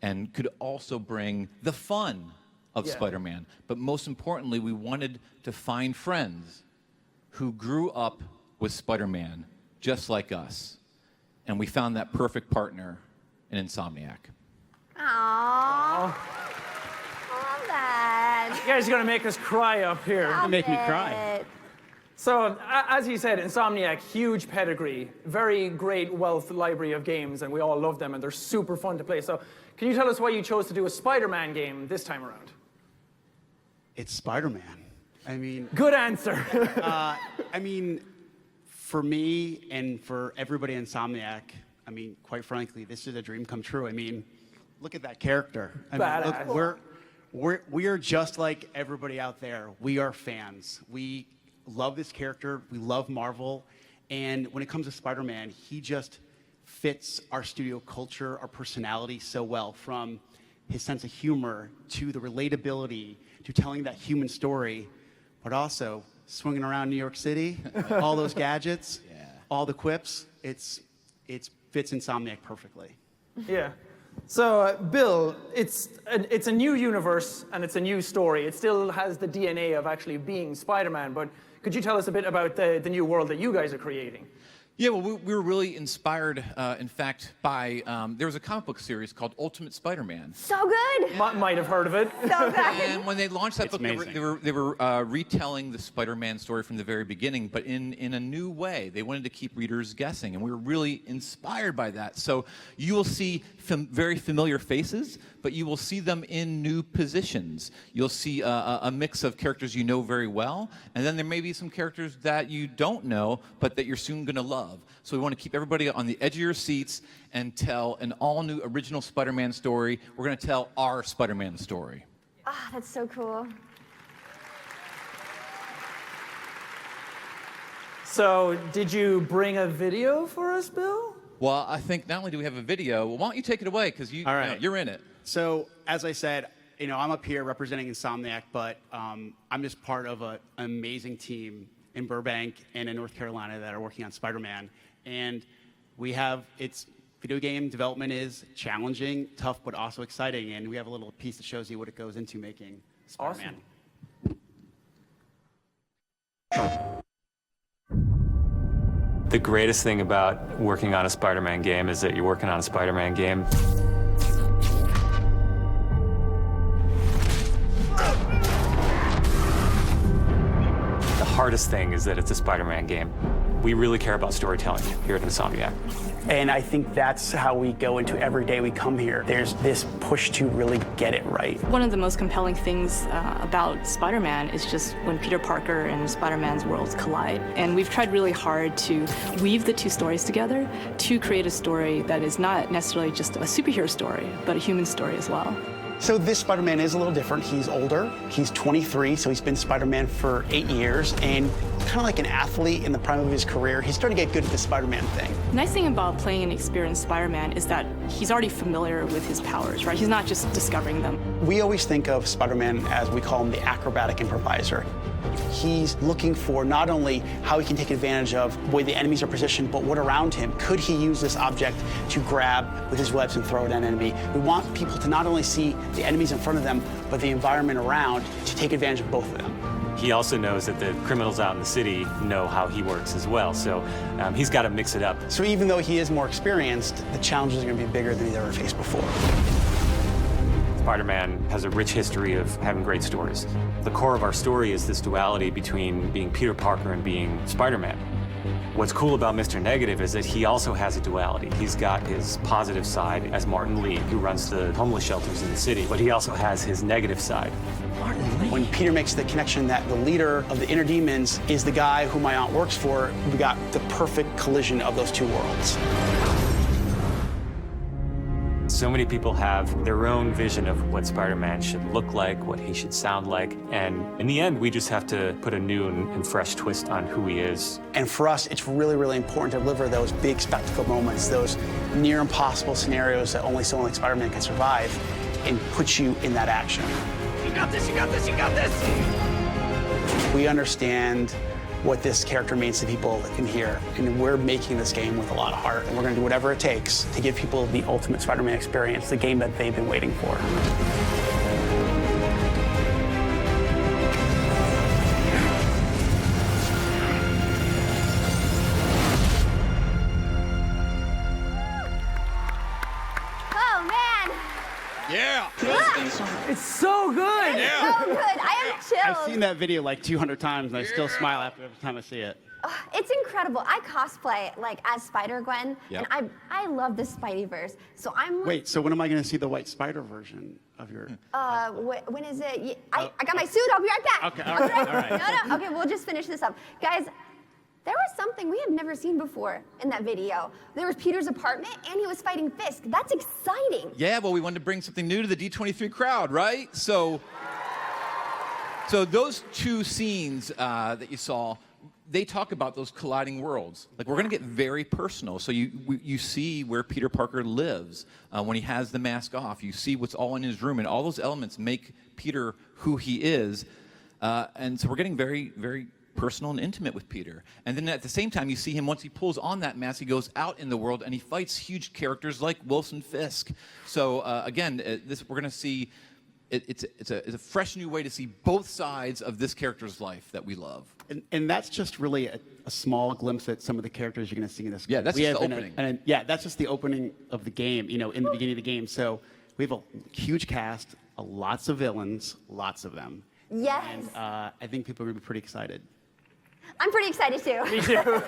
Speaker 17: and could also bring the fun of Spider-Man. But most importantly, we wanted to find friends who grew up with Spider-Man just like us. And we found that perfect partner in Insomniac.
Speaker 1: Aww. Love that.
Speaker 4: You guys are going to make us cry up here.
Speaker 1: Stop
Speaker 14: Make me
Speaker 1: it.
Speaker 14: cry.
Speaker 4: So, as he said, Insomniac, huge pedigree, very great wealth library of games, and we all love them, and they're super fun to play. So, can you tell us why you chose to do a Spider-Man game this time around?
Speaker 14: It's Spider-Man. I mean,
Speaker 4: Good answer.
Speaker 14: I mean, for me and for everybody in Insomniac, I mean, quite frankly, this is a dream come true. I mean, look at that character. I mean, look, we are just like everybody out there. We are fans. We love this character. We love Marvel. And when it comes to Spider-Man, he just fits our studio culture, our personality so well, from his sense of humor to the relatability to telling that human story, but also swinging around New York City, all those gadgets, all the quips. It fits Insomniac perfectly.
Speaker 4: Yeah. So, Bill, it's a new universe and it's a new story. It still has the DNA of actually being Spider-Man, but could you tell us a bit about the new world that you guys are creating?
Speaker 17: Yeah, well, we were really inspired, in fact, by, there was a comic book series called Ultimate Spider-Man.
Speaker 1: So good.
Speaker 4: Might have heard of it.
Speaker 1: So good.
Speaker 17: And when they launched that book, they were retelling the Spider-Man story from the very beginning, but in a new way. They wanted to keep readers guessing, and we were really inspired by that. So you will see very familiar faces, but you will see them in new positions. You'll see a mix of characters you know very well, and then there may be some characters that you don't know, but that you're soon going to love. So we want to keep everybody on the edge of your seats and tell an all-new original Spider-Man story. We're going to tell our Spider-Man story.
Speaker 1: Ah, that's so cool.
Speaker 4: So, did you bring a video for us, Bill?
Speaker 17: Well, I think not only do we have a video, well, why don't you take it away, because you're in it.
Speaker 14: So, as I said, I'm up here representing Insomniac, but I'm just part of an amazing team in Burbank and in North Carolina that are working on Spider-Man. And its video game development is challenging, tough, but also exciting. And we have a little piece that shows you what it goes into making Spider-Man.
Speaker 4: Awesome.
Speaker 18: The greatest thing about working on a Spider-Man game is that you're working on a Spider-Man game. The hardest thing is that it's a Spider-Man game. We really care about storytelling here at Insomniac.
Speaker 19: And I think that's how we go into every day we come here. There's this push to really get it right.
Speaker 20: One of the most compelling things about Spider-Man is just when Peter Parker and Spider-Man's worlds collide. And we've tried really hard to weave the two stories together to create a story that is not necessarily just a superhero story, but a human story as well.
Speaker 19: So this Spider-Man is a little different. He's older. He's 23, so he's been Spider-Man for 8 years, and kind of like an athlete in the prime of his career, he's starting to get good at the Spider-Man thing.
Speaker 20: The nice thing about playing an experienced Spider-Man is that he's already familiar with his powers, right? He's not just discovering them.
Speaker 19: We always think of Spider-Man as, we call him, the acrobatic improviser. He's looking for not only how he can take advantage of the way the enemies are positioned, but what around him. Could he use this object to grab with his webs and throw at an enemy? We want people to not only see the enemies in front of them, but the environment around, to take advantage of both of them.
Speaker 18: He also knows that the criminals out in the city know how he works as well, so he's got to mix it up.
Speaker 19: So even though he is more experienced, the challenges are going to be bigger than he's ever faced before.
Speaker 18: Spider-Man has a rich history of having great stories. The core of our story is this duality between being Peter Parker and being Spider-Man. What's cool about Mr. Negative is that he also has a duality. He's got his positive side as Martin Lee, who runs the homeless shelters in the city, but he also has his negative side.
Speaker 19: When Peter makes the connection that the leader of the inner demons is the guy who my aunt works for, we got the perfect collision of those two worlds.
Speaker 18: So many people have their own vision of what Spider-Man should look like, what he should sound like, and in the end, we just have to put a new and fresh twist on who he is.
Speaker 19: And for us, it's really, really important to deliver those big spectacle moments, those near impossible scenarios that only someone like Spider-Man can survive, and put you in that action.
Speaker 4: You got this, you got this, you got this!
Speaker 19: We understand what this character means to people in here, and we're making this game with a lot of heart, and we're going to do whatever it takes to give people the ultimate Spider-Man experience, the game that they've been waiting for.
Speaker 1: Oh, man.
Speaker 14: Yeah.
Speaker 4: It's so good.
Speaker 1: It's so good. I am chilled.
Speaker 14: I've seen that video like 200 times, and I still smile after every time I see it.
Speaker 1: It's incredible. I cosplay like as Spider-Gwen,
Speaker 14: Yep.
Speaker 1: and I love the Spideyverse. So I'm like,
Speaker 14: Wait, so when am I going to see the White Spider version of your...
Speaker 1: when is it? I got my suit. I'll be right back.
Speaker 14: Okay,
Speaker 1: I'll be right
Speaker 14: all right.
Speaker 1: back. No. Okay, we'll just finish this up. Guys, there was something we had never seen before in that video. There was Peter's apartment, and he was fighting Fisk. That's exciting.
Speaker 17: Yeah, well, we wanted to bring something new to the D23 crowd, right? So those two scenes that you saw, they talk about those colliding worlds. Like, we're going to get very personal. So you see where Peter Parker lives when he has the mask off. You see what's all in his room, and all those elements make Peter who he is. And so we're getting very, very personal and intimate with Peter. And then at the same time, you see him, once he pulls on that mask, he goes out in the world and he fights huge characters like Wilson Fisk. So again, we're going to see, it's a fresh new way to see both sides of this character's life that we love.
Speaker 14: And that's just really a small glimpse at some of the characters you're going to see in this game.
Speaker 17: Yeah, that's just the opening.
Speaker 14: Yeah, that's just the opening of the game, in the beginning of the game. So we have a huge cast, lots of villains, lots of them.
Speaker 1: Yes.
Speaker 14: And I think people are going to be pretty excited.
Speaker 1: I'm pretty excited too.
Speaker 4: Me too.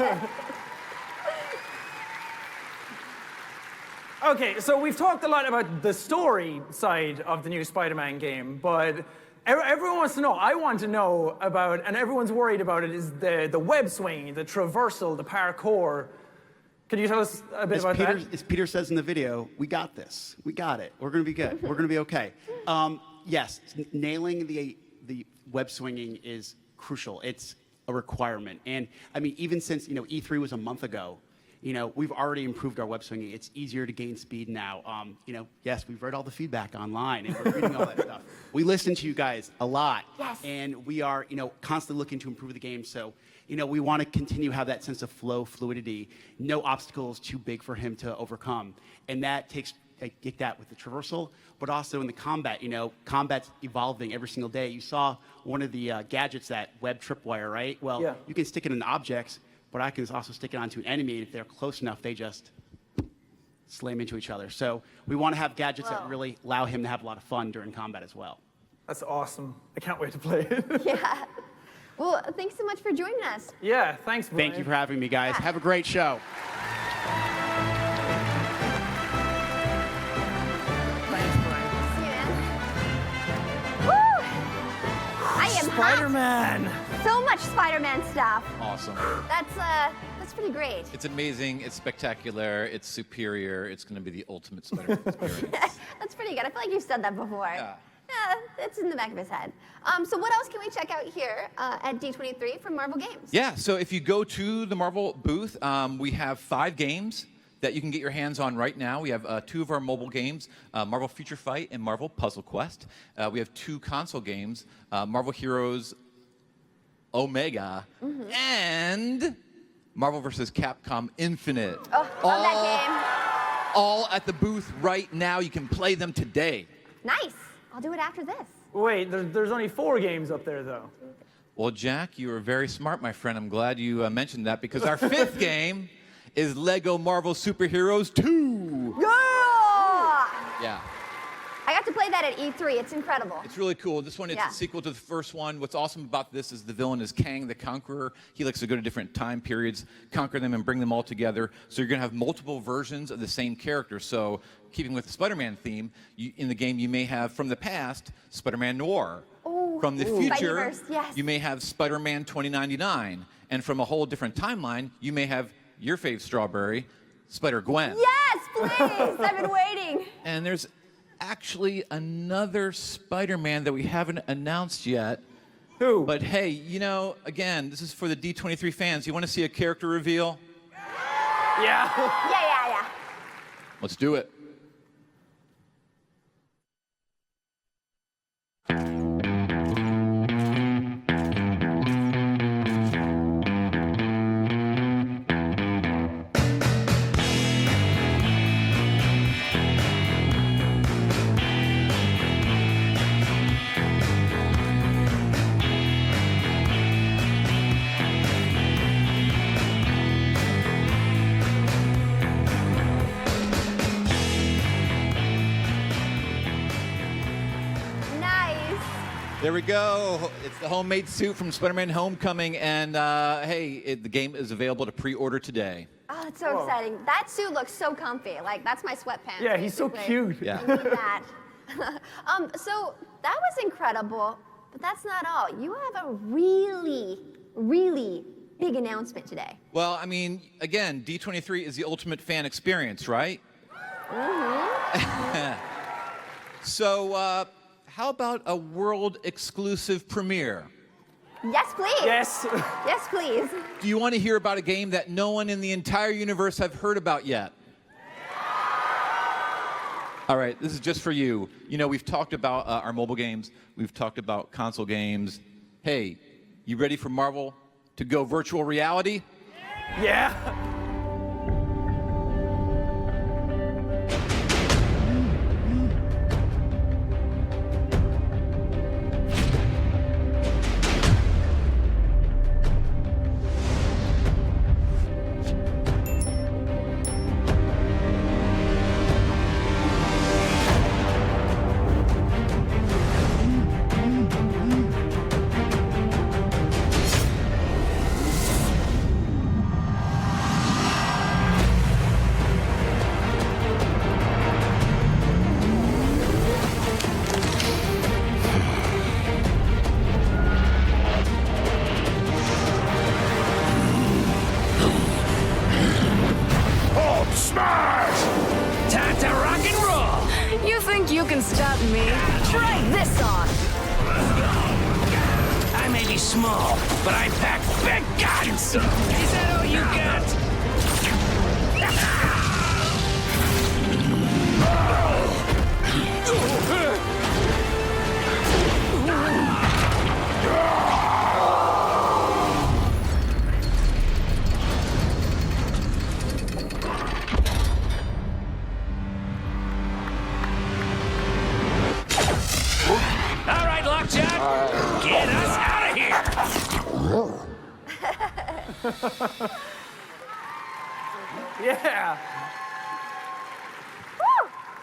Speaker 4: Okay, so we've talked a lot about the story side of the new Spider-Man game, but everyone wants to know, I want to know about, and everyone's worried about it, is the web swing, the traversal, the parkour. Can you tell us a bit about that?
Speaker 14: As Peter says in the video, we got this. We got it. We're going to be good. We're going to be okay. Yes, nailing the web swinging is crucial. It's a requirement. And I mean, even since E3 was a month ago, we've already improved our web swinging. It's easier to gain speed now. Yes, we've read all the feedback online and we're reading all that stuff. We listen to you guys a lot.
Speaker 1: Yes.
Speaker 14: And we are, constantly looking to improve the game. So, we want to continue to have that sense of flow, fluidity, no obstacles too big for him to overcome. And that takes, get that with the traversal, but also in the combat. Combat's evolving every single day. You saw one of the gadgets, that web tripwire, right? Well,
Speaker 4: yeah.
Speaker 14: You can stick it in objects, but I can also stick it onto an enemy, and if they're close enough, they just slam into each other. So we want to have gadgets that really allow him to have a lot of fun during combat as well.
Speaker 4: That's awesome. I can't wait to play it.
Speaker 1: Yeah. Well, thanks so much for joining us.
Speaker 4: Yeah, thanks, Brian.
Speaker 14: Thank you for having me, guys. Have a great show.
Speaker 1: I am
Speaker 4: Spider-Man.
Speaker 1: So much Spider-Man stuff.
Speaker 17: Awesome.
Speaker 1: That's pretty great.
Speaker 17: It's amazing. It's spectacular. It's superior. It's going to be the ultimate Spider-Man experience.
Speaker 1: That's pretty good. I feel like you've said that before. Yeah, it's in the back of his head. So what else can we check out here at D23 from Marvel Games?
Speaker 17: Yeah, so if you go to the Marvel booth, we have 5 games that you can get your hands on right now. We have 2 of our mobile games, Marvel Future Fight and Marvel Puzzle Quest. We have 2 console games, Marvel Heroes Omega and Marvel vs. Capcom Infinite.
Speaker 1: Oh, love that
Speaker 17: All at the booth right now. You can play them today.
Speaker 1: game. Nice. I'll do it after this.
Speaker 4: Wait, there's only 4 games up there, though.
Speaker 17: Well, Jack, you were very smart, my friend. I'm glad you mentioned that because our 5th game is Lego Marvel Superheroes 2. Yeah.
Speaker 1: I got to play that at E3. It's incredible.
Speaker 17: It's really cool. This one, it's a sequel to the first one. What's awesome about this is the villain is Kang the Conqueror. He likes to go to different time periods, conquer them, and bring them all together. So you're going to have multiple versions of the same character. So keeping with the Spider-Man theme, in the game you may have, from the past, Spider-Man Noir. From the future, you may have Spider-Man 2099. And from a whole different timeline, you may have your fave Strawberry, Spider-Gwen.
Speaker 1: Yes, please. I've been waiting.
Speaker 17: And there's actually another Spider-Man that we haven't announced yet.
Speaker 4: Who?
Speaker 17: But hey, you know, again, this is for the D23 fans. You want to see a character reveal?
Speaker 4: Yeah.
Speaker 1: Yeah.
Speaker 17: Let's do it. There we go. It's the homemade suit from Spider-Man Homecoming, and hey, the game is available to pre-order today.
Speaker 1: Oh, it's so exciting. That suit looks so comfy. Like, that's my sweatpants.
Speaker 4: Yeah, he's so cute.
Speaker 17: Yeah.
Speaker 1: I need that. So that was incredible, but that's not all. You have a really, really big announcement today.
Speaker 17: Well, I mean, again, D23 is the ultimate fan experience, right? So, how about a world exclusive premiere?
Speaker 1: Yes, please.
Speaker 4: Yes.
Speaker 1: Yes, please.
Speaker 17: Do you want to hear about a game that no one in the entire universe have heard about yet? All right, this is just for you. You know, we've talked about our mobile games. We've talked about console games. Hey, you ready for Marvel to go virtual reality?
Speaker 4: Yeah.
Speaker 21: You can stop me. Try this on.
Speaker 22: I may be small, but I pack big guns. Is that all you got?
Speaker 4: Yeah.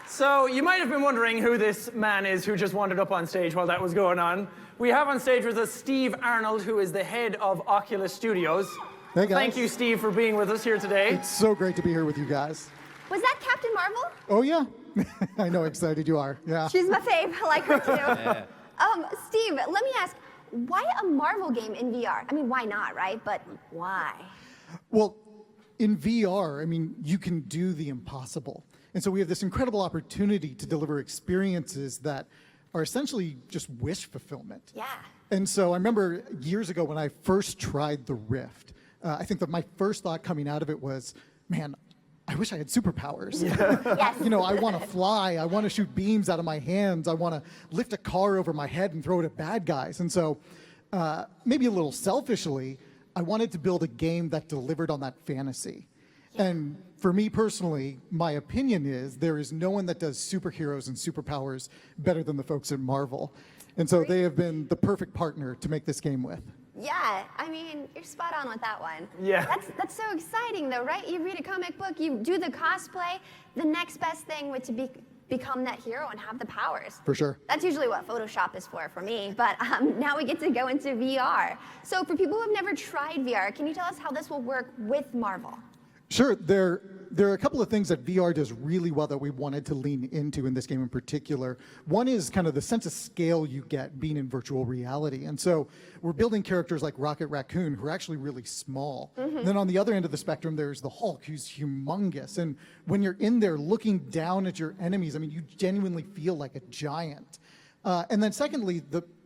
Speaker 4: So you might have been wondering who this man is who just wandered up on stage while that was going on. We have on stage with us Steve Arnold, who is the head of Oculus Studios.
Speaker 2: Hey, guys.
Speaker 4: Thank you, Steve, for being with us here today.
Speaker 2: It's so great to be here with you guys.
Speaker 1: Was that Captain Marvel?
Speaker 2: Oh, yeah. I know how excited you are. Yeah.
Speaker 1: She's my fave. I like her too.
Speaker 2: Yeah.
Speaker 1: Steve, let me ask, why a Marvel game in VR? I mean, why not, right? But why?
Speaker 2: Well, in VR, I mean, you can do the impossible. And so we have this incredible opportunity to deliver experiences that are essentially just wish fulfillment.
Speaker 1: Yeah.
Speaker 2: And so I remember years ago when I first tried the Rift, I think that my first thought coming out of it was, man, I wish I had superpowers.
Speaker 1: Yes.
Speaker 2: You know, I want to fly. I want to shoot beams out of my hands. I want to lift a car over my head and throw it at bad guys. And so maybe a little selfishly, I wanted to build a game that delivered on that fantasy. And for me personally, my opinion is there is no one that does superheroes and superpowers better than the folks at Marvel. And so they have been the perfect partner to make this game with.
Speaker 1: Yeah, I mean, you're spot on with that one.
Speaker 2: Yeah.
Speaker 1: That's so exciting, though, right? You read a comic book, you do the cosplay. The next best thing would to become that hero and have the powers.
Speaker 2: For sure.
Speaker 1: That's usually what Photoshop is for me. But now we get to go into VR. So for people who have never tried VR, can you tell us how this will work with Marvel?
Speaker 2: Sure. There are a couple of things that VR does really well that we wanted to lean into in this game in particular. One is kind of the sense of scale you get being in virtual reality. And so we're building characters like Rocket Raccoon, who are actually really small.
Speaker 1: Mhm.
Speaker 2: Then on the other end of the spectrum, there's the Hulk, who's humongous. And when you're in there looking down at your enemies, I mean, you genuinely feel like a giant. And then secondly,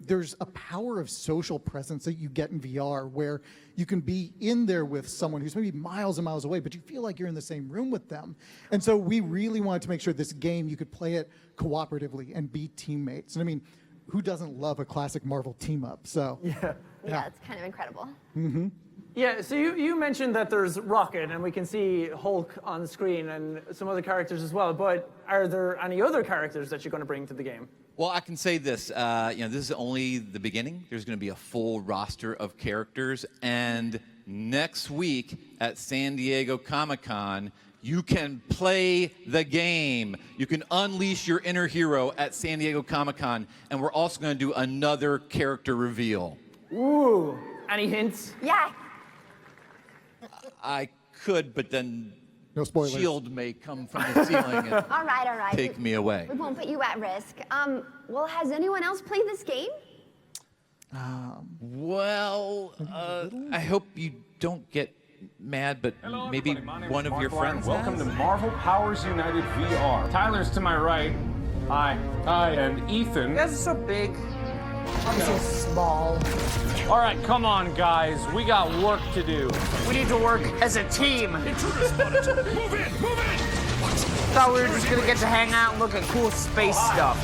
Speaker 2: there's a power of social presence that you get in VR where you can be in there with someone who's maybe miles and miles away, but you feel like you're in the same room with them. And so we really wanted to make sure this game, you could play it cooperatively and be teammates. And I mean, who doesn't love a classic Marvel team up? So
Speaker 1: Yeah, it's kind of incredible.
Speaker 2: Mm-hmm.
Speaker 4: Yeah, so you mentioned that there's Rocket, and we can see Hulk on screen and some other characters as well, but are there any other characters that you're going to bring to the game?
Speaker 17: Well, I can say this, this is only the beginning. There's going to be a full roster of characters, and next week at San Diego Comic-Con, you can play the game. You can unleash your inner hero at San Diego Comic-Con, and we're also going to do another character reveal.
Speaker 4: Ooh, any hints?
Speaker 1: Yeah.
Speaker 17: I could, but then
Speaker 2: no spoilers.
Speaker 17: Shield may come from the ceiling and
Speaker 1: All right.
Speaker 17: take me away.
Speaker 1: We won't put you at risk. Well, has anyone else played this game?
Speaker 17: Well, I hope you don't get mad, but maybe one of your friends
Speaker 3: Welcome
Speaker 17: has.
Speaker 3: to Marvel Powers United VR. Tyler's to my right. Hi. Hi. And Ethan.
Speaker 23: You guys are so big. I'm so small.
Speaker 3: All right, come on, guys. We got work to do.
Speaker 23: We need to work as a team.
Speaker 22: Intruder spotted. Move in, move in.
Speaker 23: Thought we were just gonna get to hang out and look at cool space stuff.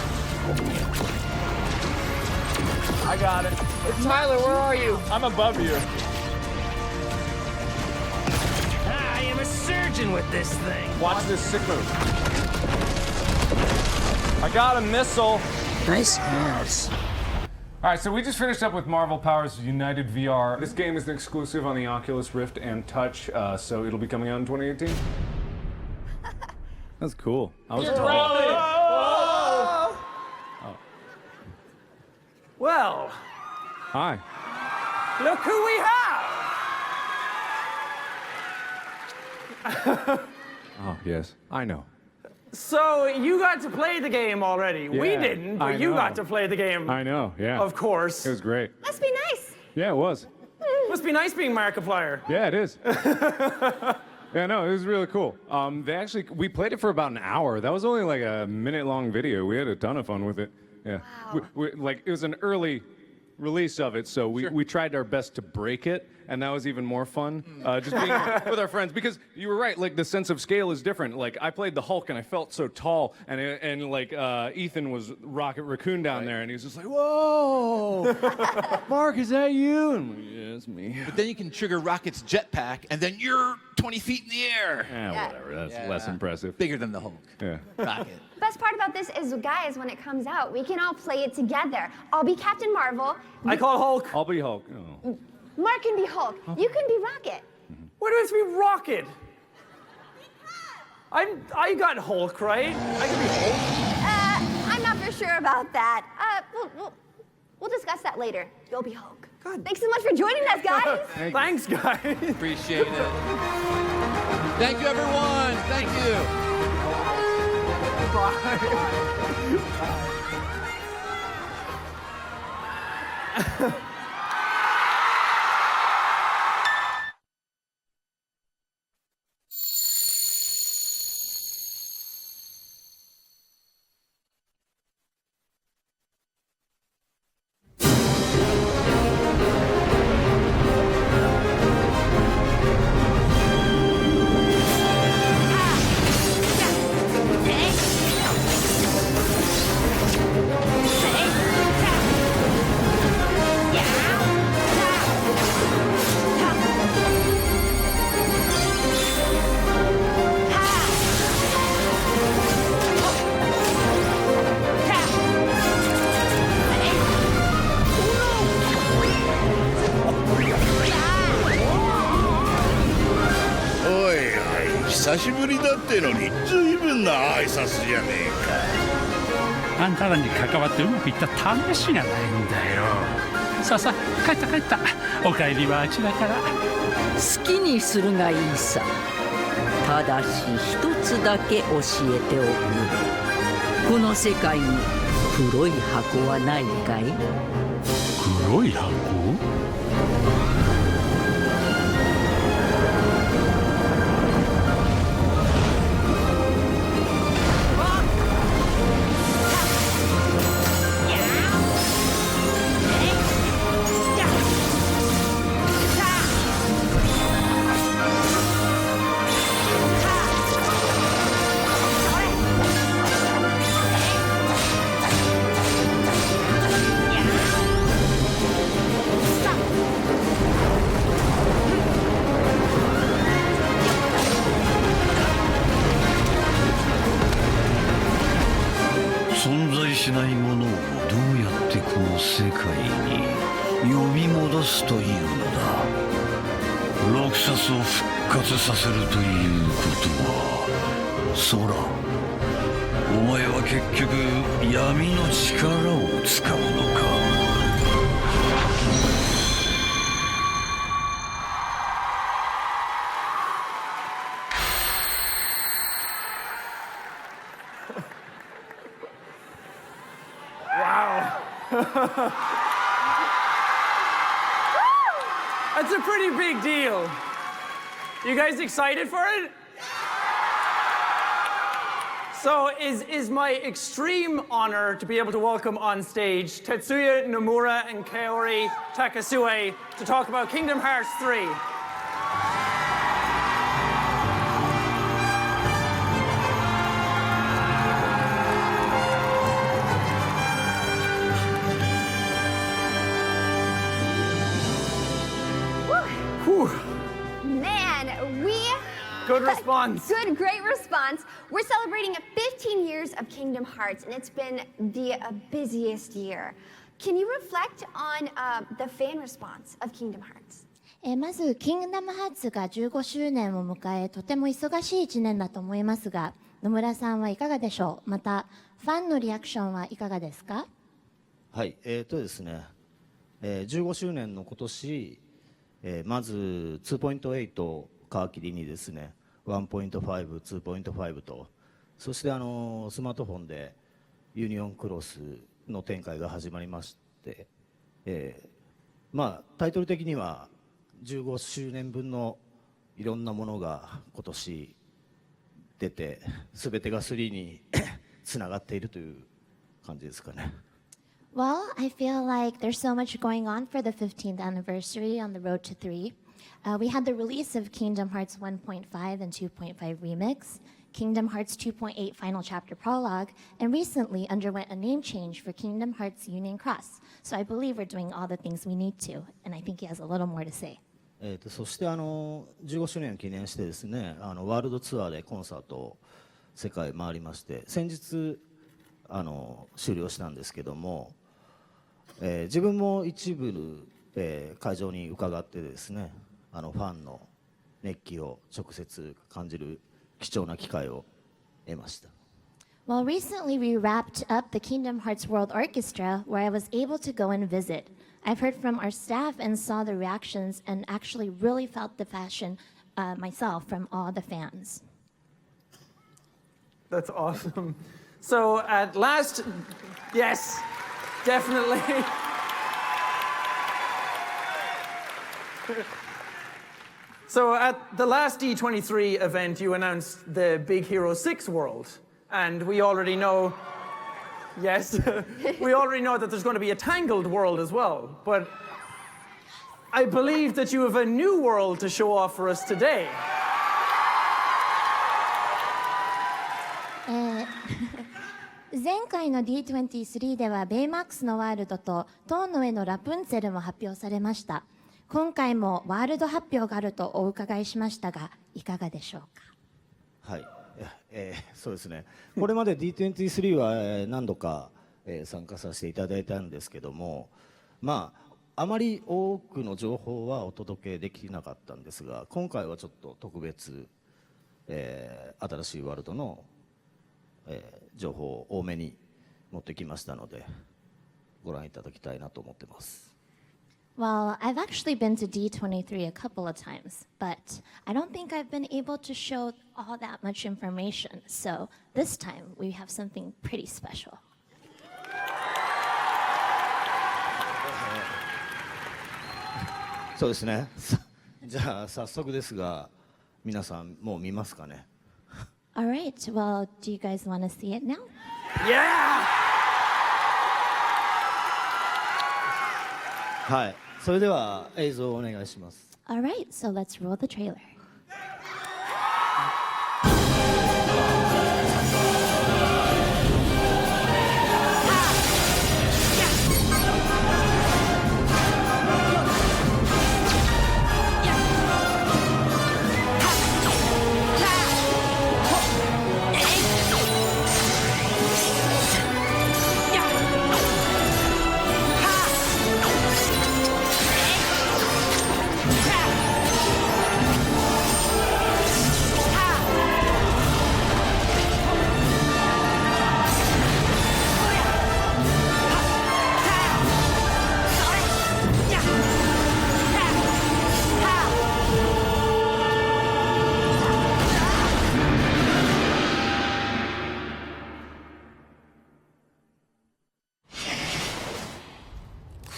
Speaker 3: I got it.
Speaker 23: Tyler, where are you?
Speaker 3: I'm above you.
Speaker 22: I am a surgeon with this thing.
Speaker 3: Watch this sick move. I got a missile.
Speaker 23: Nice hands.
Speaker 3: All right, so we just finished up with Marvel Powers United VR. This game is an exclusive on the Oculus Rift and Touch, so it'll be coming out in 2018. That's cool. I was told.
Speaker 4: Oh. Well,
Speaker 3: Hi.
Speaker 4: look who we have!
Speaker 3: Oh, yes. I know.
Speaker 4: So you got to play the game already. We
Speaker 3: Yeah,
Speaker 4: didn't,
Speaker 3: I
Speaker 4: but you
Speaker 3: know.
Speaker 4: got to play the game.
Speaker 3: I know, yeah.
Speaker 4: Of course.
Speaker 3: It was great.
Speaker 1: Must be nice.
Speaker 3: Yeah, it was.
Speaker 4: Must be nice being Markiplier.
Speaker 3: Yeah, it is. Yeah, no, it was really cool. We played it for about an hour. That was only like a minute-long video. We had a ton of fun with it. Yeah.
Speaker 1: Wow.
Speaker 3: It was an early release of it, so we tried our best to break it, and that was even more fun, just being with our friends, because you were right, like the sense of scale is different. Like I played the Hulk and I felt so tall, and Ethan was Rocket Raccoon down there, and he was just like, whoa, Mark, is that you? And I'm like, yeah, it's me.
Speaker 17: But then you can trigger Rocket's jetpack, and then you're 20 feet in the air.
Speaker 3: Yeah, whatever, that's less impressive.
Speaker 17: Bigger than the Hulk.
Speaker 3: Yeah.
Speaker 17: Rocket.
Speaker 1: The best part about this is, guys, when it comes out, we can all play it together. I'll be Captain Marvel.
Speaker 4: I call Hulk.
Speaker 3: I'll be Hulk. Oh.
Speaker 1: Mark can be Hulk. You can be Rocket.
Speaker 4: What does be Rocket? I got Hulk, right? I can be Hulk.
Speaker 1: I'm not for sure about that. We'll discuss that later. You'll be Hulk. God. Thanks so much for joining us, guys.
Speaker 4: Thanks, guys.
Speaker 17: Appreciate it. Thank you, everyone. Thank you.
Speaker 4: Bye.
Speaker 11: おいおい、久しぶりだってのに随分な挨拶じゃねえか。
Speaker 8: あんたらに関わってうまくいった試しがないんだよ。さあさあ、帰った帰った。お帰りはあちらから。
Speaker 9: 好きにするがいいさ。ただし一つだけ教えておく。この世界に黒い箱はないかい？
Speaker 8: 黒い箱？
Speaker 16: 存在しないものをどうやってこの世界に呼び戻すというのだ。ロクサスを復活させるということは、ソラ、お前は結局闇の力を使うのか。
Speaker 4: That's a pretty big deal. You guys excited for it? So is my extreme honor to be able to welcome on stage Tetsuya Nomura and Kaori Takasue to talk about Kingdom Hearts 3.
Speaker 1: Man,
Speaker 4: Good response.
Speaker 1: Great response. We're celebrating 15 years of Kingdom Hearts, and it's been the busiest year. Can you reflect on the fan response of Kingdom Hearts?
Speaker 12: まず、キングダムハーツが15周年を迎え、とても忙しい1年だと思いますが、野村さんはいかがでしょう？また、ファンのリアクションはいかがですか？
Speaker 24: はい、ですね、15周年の今年、まず2.8を皮切りにですね、1.5、2.5 と、そしてスマートフォンでユニオンクロスの展開が始まりまして、まあタイトル的には15周年分のいろんなものが今年出て、全てが3につながっているという感じですかね。
Speaker 12: Well, I feel like there's so much going on for the 15th anniversary on the road to 3. We had the release of Kingdom Hearts 1.5 and 2.5 Remix, Kingdom Hearts 2.8 Final Chapter Prologue, and recently underwent a name change for Kingdom Hearts Union Cross. So I believe we're doing all the things we need to, and I think he has a little more to say.
Speaker 24: そして15周年を記念してですね、ワールドツアーでコンサートを世界回りまして、先日終了したんですけども、自分も一部会場に伺ってですね、ファンの熱気を直接感じる貴重な機会を得ました。
Speaker 12: Well, recently we wrapped up the Kingdom Hearts World Orchestra, where I was able to go and visit. I've heard from our staff and saw the reactions and actually really felt the passion myself from all the fans.
Speaker 4: That's awesome. So at last, yes, definitely. So at the last D23 event, you announced the Big Hero 6 world. And we already know, yes, we already know that there's going to be a Tangled world as well. But I believe that you have a new world to show off for us today.
Speaker 12: 前回の D23 ではベイマックスのワールドと塔の上のラプンツェルも発表されました。今回もワールド発表があるとお伺いしましたが、いかがでしょうか。
Speaker 24: はい、そうですね。これまで D23 は何度か参加させていただいたんですけども、まああまり多くの情報はお届けできなかったんですが、今回はちょっと特別、新しいワールドの、情報を多めに持ってきましたので、ご覧いただきたいなと思ってます。
Speaker 12: Well, I've actually been to D23 a couple of times, but I don't think I've been able to show all that much information. So this time we have something pretty special.
Speaker 24: そうですね。じゃあ早速ですが、皆さんもう見ますかね。
Speaker 12: All right. Well, do you guys want to see it now?
Speaker 4: Yeah!
Speaker 24: はい。それでは映像をお願いします。
Speaker 12: All right. So let's roll the trailer. .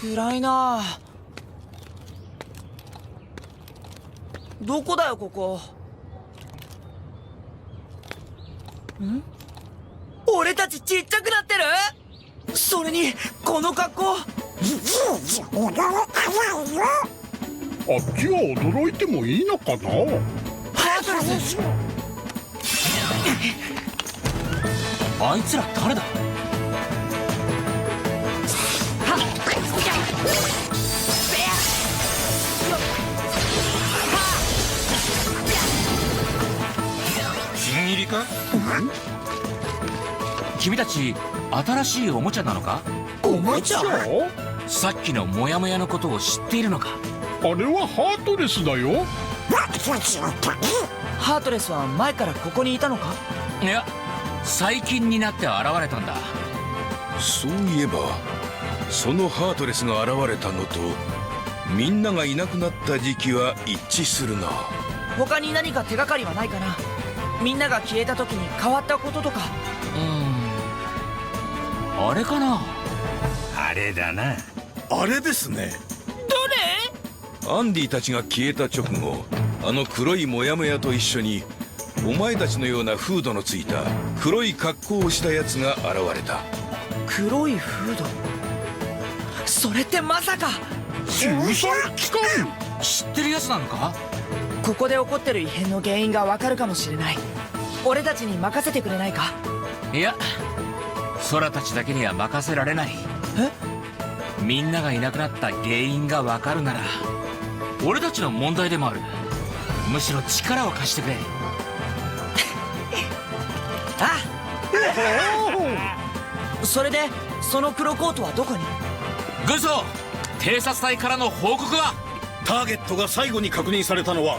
Speaker 23: 暗いな。どこだよここ。ん？俺たちちっちゃくなってる？それにこの格好。
Speaker 6: 小川早いよ。あっちは驚いてもいいのかな。
Speaker 23: ハートレス。あいつら誰だ？
Speaker 8: 新入りか？君たち新しいおもちゃなのか？
Speaker 6: おもちゃ？
Speaker 8: さっきのモヤモヤのことを知っているのか？
Speaker 6: あれはハートレスだよ。
Speaker 23: ハートレスは前からここにいたのか？
Speaker 8: いや、最近になって現れたんだ。
Speaker 7: そういえばそのハートレスが現れたのとみんながいなくなった時期は一致するな。
Speaker 23: 他に何か手がかりはないかな。みんなが消えた時に変わったこととか。
Speaker 8: あれかな。
Speaker 7: あれだな。あれですね。
Speaker 23: どれ？
Speaker 7: アンディたちが消えた直後、あの黒いモヤモヤと一緒にお前たちのようなフードのついた黒い格好をしたやつが現れた。
Speaker 23: 黒いフード？それってまさか
Speaker 6: 仲裁機関？
Speaker 8: 知ってるやつなのか？
Speaker 23: ここで起こってる異変の原因がわかるかもしれない。俺たちに任せてくれないか？
Speaker 8: いや、空たちだけには任せられない。みんながいなくなった原因がわかるなら俺たちの問題でもある。むしろ力を貸してくれ。
Speaker 23: それでその黒コートはどこに？
Speaker 8: 軍曹、偵察隊からの報告は？
Speaker 6: ターゲットが最後に確認されたのは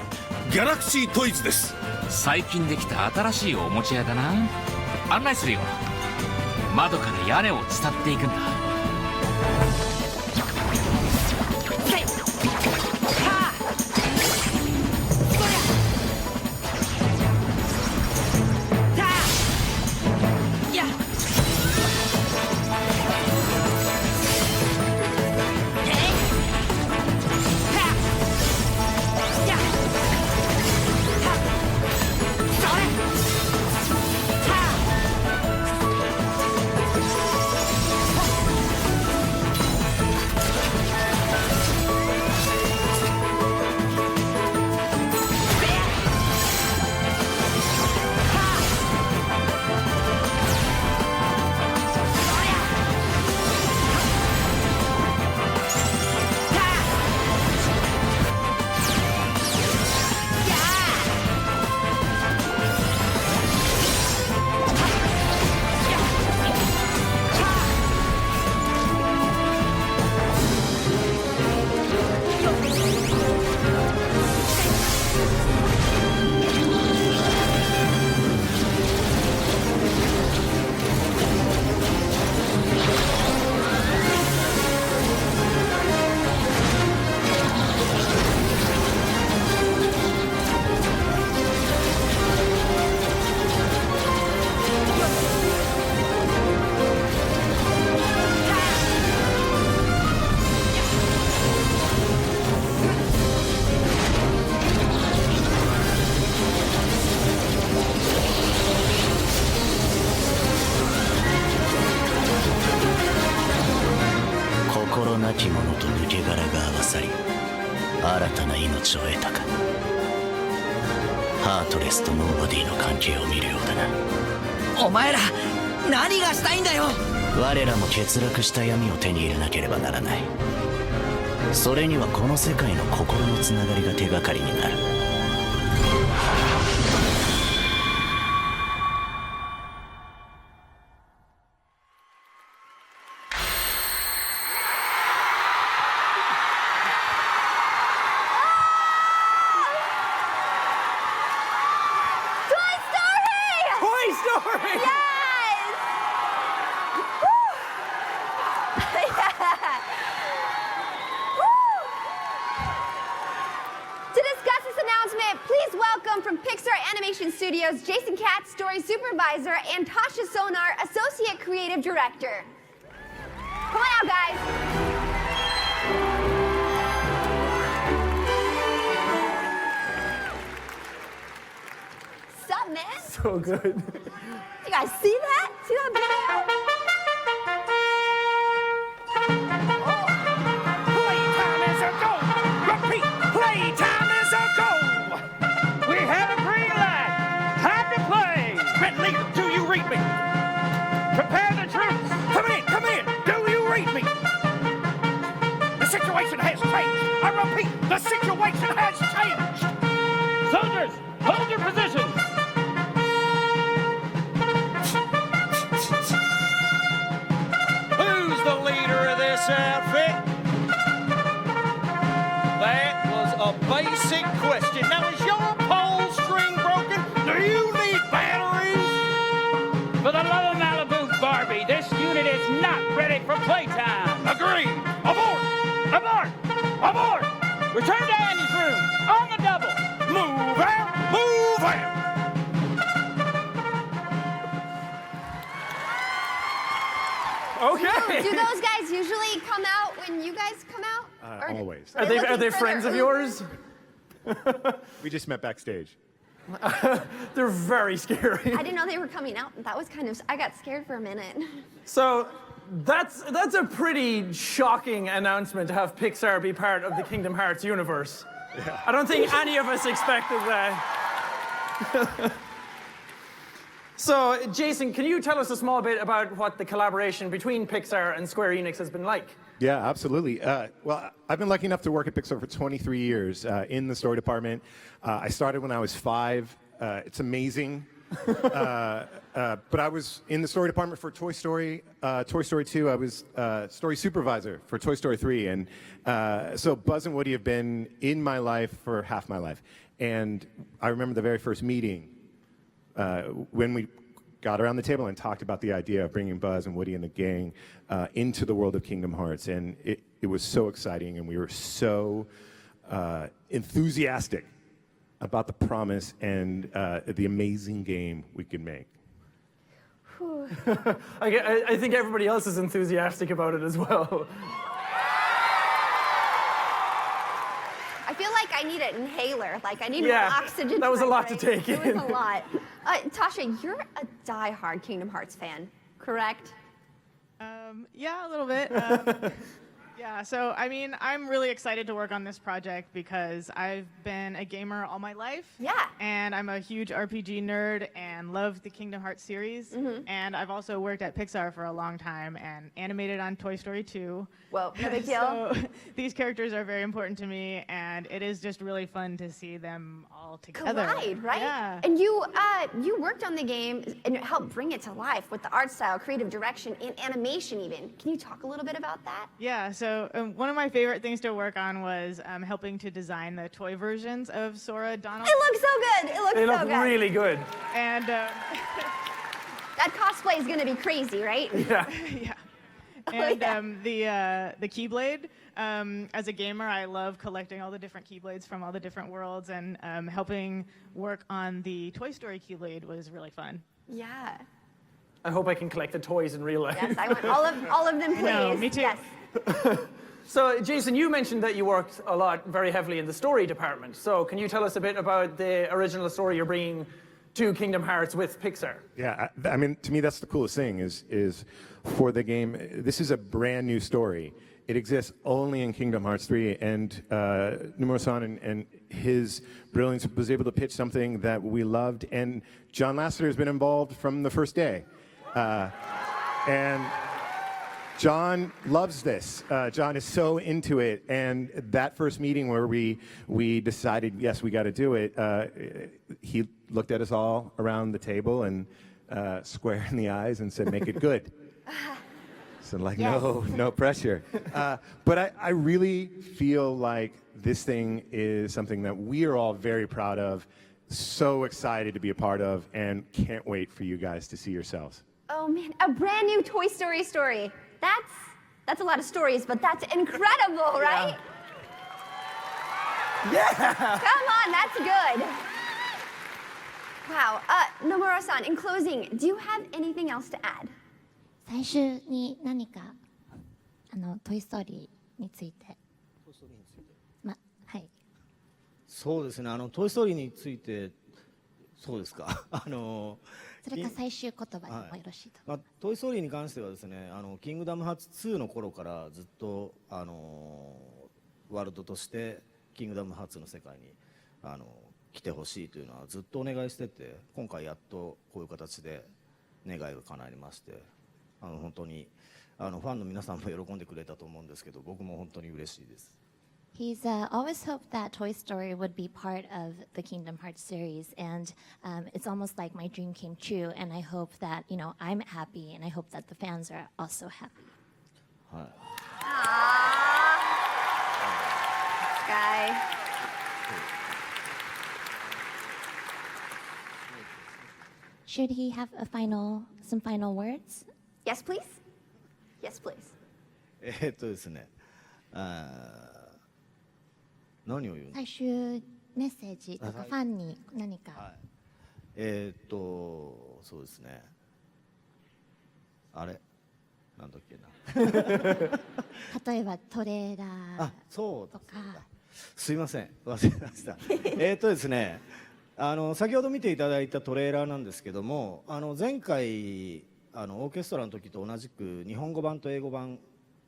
Speaker 6: ギャラクシートイズです。
Speaker 8: 最近できた新しいおもちゃ屋だな。案内するよ。窓から屋根を伝っていくんだ。
Speaker 5: 心なき者と抜け殻が合わさり新たな命を得たか。ハートレスとノーバディの関係を見るようだな。
Speaker 23: お前ら何がしたいんだよ。
Speaker 5: 我らも欠落した闇を手に入れなければならない。それにはこの世界の心のつながりが手がかりになる。
Speaker 1: Please welcome from Pixar Animation Studios, Jason Katz, Story Supervisor, and Tasha Sonar, Associate Creative Director. Come on out, guys. Sup, man?
Speaker 4: So good.
Speaker 1: You guys see that? See that video?
Speaker 22: Playtime is a go! Repeat! Playtime is a go! We have a green light! Time to play! Red leader, do you read me? Prepare the troops! Come in! Do you read me? The situation has changed! I repeat, the situation has changed! Soldiers, hold your positions!
Speaker 10: Who's the leader of this outfit? That was a basic question. Now, is your pole string broken? Do you need batteries?
Speaker 22: For the love of Malibu, Barbie, this unit is not ready for playtime.
Speaker 10: Agreed. Abort!
Speaker 22: Abort! Abort! Return to Andy's room, on the double.
Speaker 10: Move out! Move out!
Speaker 4: Okay.
Speaker 1: Do those guys usually come out when you guys come out? Or
Speaker 13: Always.
Speaker 4: Are they friends of yours?
Speaker 13: We just met backstage.
Speaker 4: They're very scary.
Speaker 1: I didn't know they were coming out. That was kind of, I got scared for a minute.
Speaker 4: So that's a pretty shocking announcement to have Pixar be part of the Kingdom Hearts universe.
Speaker 13: Yeah.
Speaker 4: I don't think any of us expected that. So, Jason, can you tell us a small bit about what the collaboration between Pixar and Square Enix has been like?
Speaker 13: Yeah, absolutely. Well, I've been lucky enough to work at Pixar for 23 years in the story department. I started when I was 5. It's amazing But I was in the story department for Toy Story 2. I was story supervisor for Toy Story 3. And so Buzz and Woody have been in my life for half my life. And I remember the very first meeting when we got around the table and talked about the idea of bringing Buzz and Woody and the gang into the world of Kingdom Hearts. And it was so exciting, and we were so enthusiastic about the promise and the amazing game we could make.
Speaker 4: I think everybody else is enthusiastic about it as well.
Speaker 1: I feel like I need an inhaler. Like I need more
Speaker 4: Yeah,
Speaker 1: oxygen.
Speaker 4: that was
Speaker 1: to
Speaker 4: a
Speaker 1: my
Speaker 4: lot to
Speaker 1: brain.
Speaker 4: take
Speaker 1: It
Speaker 4: in.
Speaker 1: was a lot. Tasha, you're a die-hard Kingdom Hearts fan, correct?
Speaker 15: Yeah, a little bit. Yeah, so I mean, I'm really excited to work on this project because I've been a gamer all my life.
Speaker 1: Yeah.
Speaker 15: And I'm a huge RPG nerd and love the Kingdom Hearts series. And I've also worked at Pixar for a long time and animated on Toy Story 2.
Speaker 1: Well, no big deal.
Speaker 15: So these characters are very important to me, and it is just really fun to see them all together.
Speaker 1: Collide, right?
Speaker 15: Yeah.
Speaker 1: And you worked on the game and helped bring it to life with the art style, creative direction, and animation even. Can you talk a little bit about that?
Speaker 15: Yeah, so one of my favorite things to work on was helping to design the toy versions of Sora, Donald.
Speaker 1: It looks so good. It looks
Speaker 4: They
Speaker 1: so
Speaker 4: look
Speaker 1: good.
Speaker 4: really good.
Speaker 15: And
Speaker 1: that cosplay is going to be crazy, right?
Speaker 4: Yeah.
Speaker 15: yeah. And the Keyblade. As a gamer, I love collecting all the different Keyblades from all the different worlds, and helping work on the Toy Story Keyblade was really fun.
Speaker 1: Yeah.
Speaker 4: I hope I can collect the toys in real life.
Speaker 1: Yes, I want all of them, please.
Speaker 15: No, me too.
Speaker 1: Yes.
Speaker 4: So, Jason, you mentioned that you worked a lot, very heavily in the story department. So, can you tell us a bit about the original story you're bringing to Kingdom Hearts with Pixar?
Speaker 13: Yeah, I mean, to me, that's the coolest thing is for the game. This is a brand new story. It exists only in Kingdom Hearts 3, and Nomura-san and his brilliance was able to pitch something that we loved, and John Lasseter has been involved from the first day. And John loves this. John is so into it, and that first meeting where we decided, yes, we got to do it, he looked at us all around the table and square in the eyes and said, make it good. So like,
Speaker 1: Yes.
Speaker 13: no pressure. But I really feel like this thing is something that we are all very proud of, so excited to be a part of, and can't wait for you guys to see yourselves.
Speaker 1: Oh man, a brand new Toy Story story. That's a lot of stories, but that's incredible, right?
Speaker 4: Yeah.
Speaker 1: Come on, that's good. Wow. Nomura-san, in closing, do you have anything else to add?
Speaker 12: 最終に何かトイストーリーについて。はい。
Speaker 24: そうですね。トイストーリーについて、そうですか。
Speaker 12: それか最終言葉でもよろしいと。
Speaker 24: トイ・ストーリーに関してはですね、キングダムハーツ2の頃からずっと、ワールドとしてキングダムハーツの世界に来てほしいというのはずっとお願いしてて、今回やっとこういう形で願いが叶いまして、本当にファンの皆さんも喜んでくれたと思うんですけど、僕も本当に嬉しいです。
Speaker 12: He's always hoped that Toy Story would be part of the Kingdom Hearts series, and it's almost like my dream came true. And I hope that I'm happy, and I hope that the fans are also happy.
Speaker 1: Guy.
Speaker 12: Should he have some final words?
Speaker 1: Yes, please. Yes, please.
Speaker 24: ですね。何を言うの？
Speaker 12: 最終メッセージとかファンに何か。
Speaker 24: そうですね。あれなんだっけな。
Speaker 12: 例えばトレーラーとか。
Speaker 24: すいません、忘れました。ですね。先ほど見ていただいたトレーラーなんですけども、前回オーケストラの時と同じく日本語版と英語版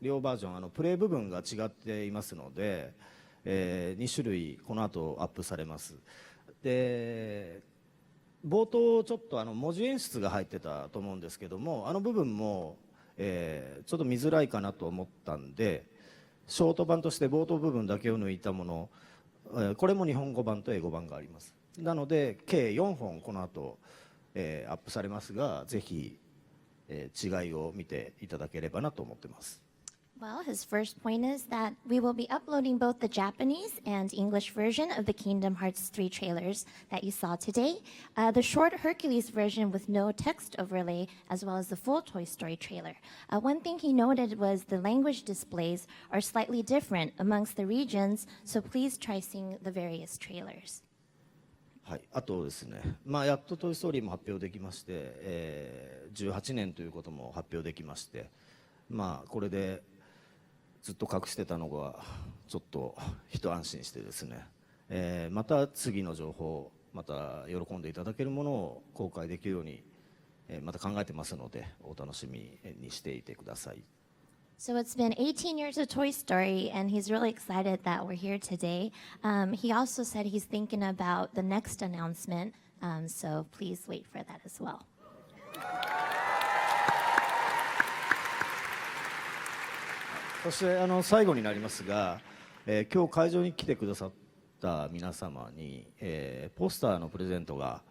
Speaker 24: 両バージョンプレイ部分が違っていますので、2種類この後アップされます。で冒頭ちょっと文字演出が入ってたと思うんですけども、部分も、ちょっと見づらいかなと思ったんで、ショート版として冒頭部分だけを抜いたもの、これも日本語版と英語版があります。なので計4本この後アップされますが、ぜひ、違いを見ていただければなと思ってます。
Speaker 12: Well, his first point is that we will be uploading both the Japanese and English version of the Kingdom Hearts 3 trailers that you saw today, the short Hercules version with no text overlay, as well as the full Toy Story trailer. One thing he noted was the language displays are slightly different amongst the regions, so please try seeing the various trailers.
Speaker 24: はい、あとですね、やっとトイ・ストーリーも発表できまして、18年ということも発表できまして、これでずっと隠してたのがちょっと一安心してですね、また次の情報、また喜んでいただけるものを公開できるように、また考えてますので、お楽しみにしていてください。
Speaker 12: So it's been 18 years of Toy Story, and he's really excited that we're here today. He also said he's thinking about the next announcement, so please wait for that as well.
Speaker 24: そして最後になりますが、今日会場に来てくださった皆様に、ポスターのプレゼントが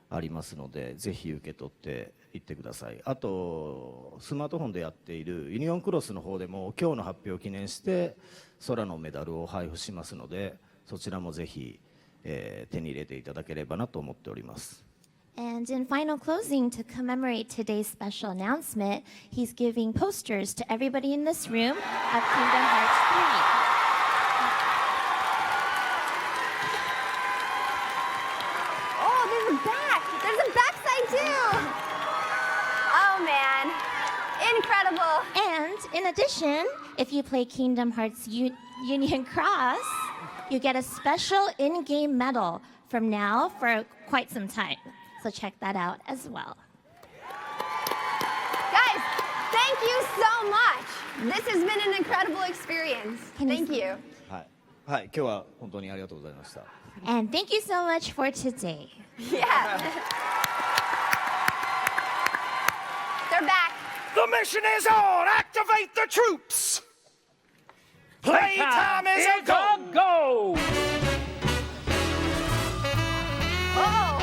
Speaker 24: ありますので、ぜひ受け取っていってください。あとスマートフォンでやっているユニオンクロスの方でも今日の発表を記念して空のメダルを配布しますので、そちらもぜひ、手に入れていただければなと思っております。
Speaker 12: And in final closing, to commemorate today's special announcement, he's giving posters to everybody in this room of Kingdom Hearts
Speaker 1: 3. Oh, there's a back. There's a backside too. Oh man, incredible.
Speaker 12: And in addition, if you play Kingdom Hearts Union Cross, you get a special in-game medal from now for quite some time. So check that out as well.
Speaker 1: Guys, thank you so much. This has been an incredible experience. Thank you.
Speaker 24: はい、はい、今日は本当にありがとうございました。
Speaker 12: And thank you so much for today.
Speaker 1: Yeah. They're back.
Speaker 22: The mission is on! Activate the troops! Playtime is a go!
Speaker 1: Oh.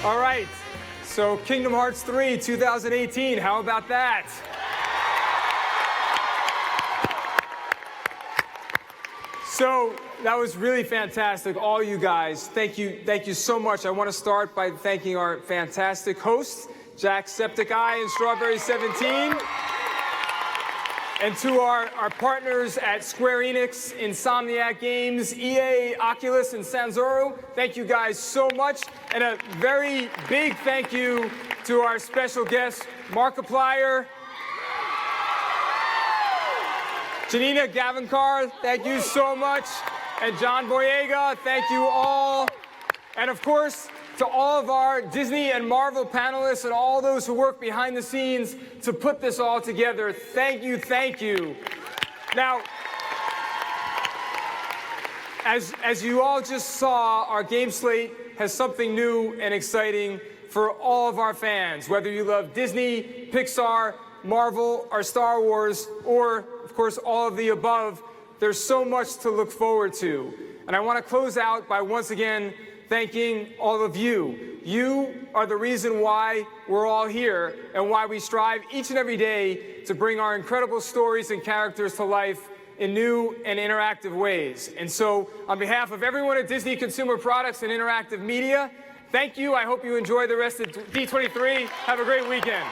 Speaker 14: All right, so Kingdom Hearts 3 2018, how about that? So that was really fantastic, all you guys. Thank you so much. I want to start by thanking our fantastic hosts, JackSepticEye and Strawberry 17. And to our partners at Square Enix, Insomniac Games, EA, Oculus, and Sanzoro, thank you guys so much. And a very big thank you to our special guest, Markiplier, Janina Gavankar, thank you so much. And John Boyega, thank you all. And of course, to all of our Disney and Marvel panelists and all those who work behind the scenes to put this all together, thank you, thank you. Now, as you all just saw, our game slate has something new and exciting for all of our fans, whether you love Disney, Pixar, Marvel, or Star Wars, or, of course, all of the above. There's so much to look forward to. And I want to close out by once again thanking all of you. You are the reason why we're all here and why we strive each and every day to bring our incredible stories and characters to life in new and interactive ways. And so, on behalf of everyone at Disney Consumer Products and Interactive Media, Thank you. I hope you enjoy the rest of D23. Have a great weekend.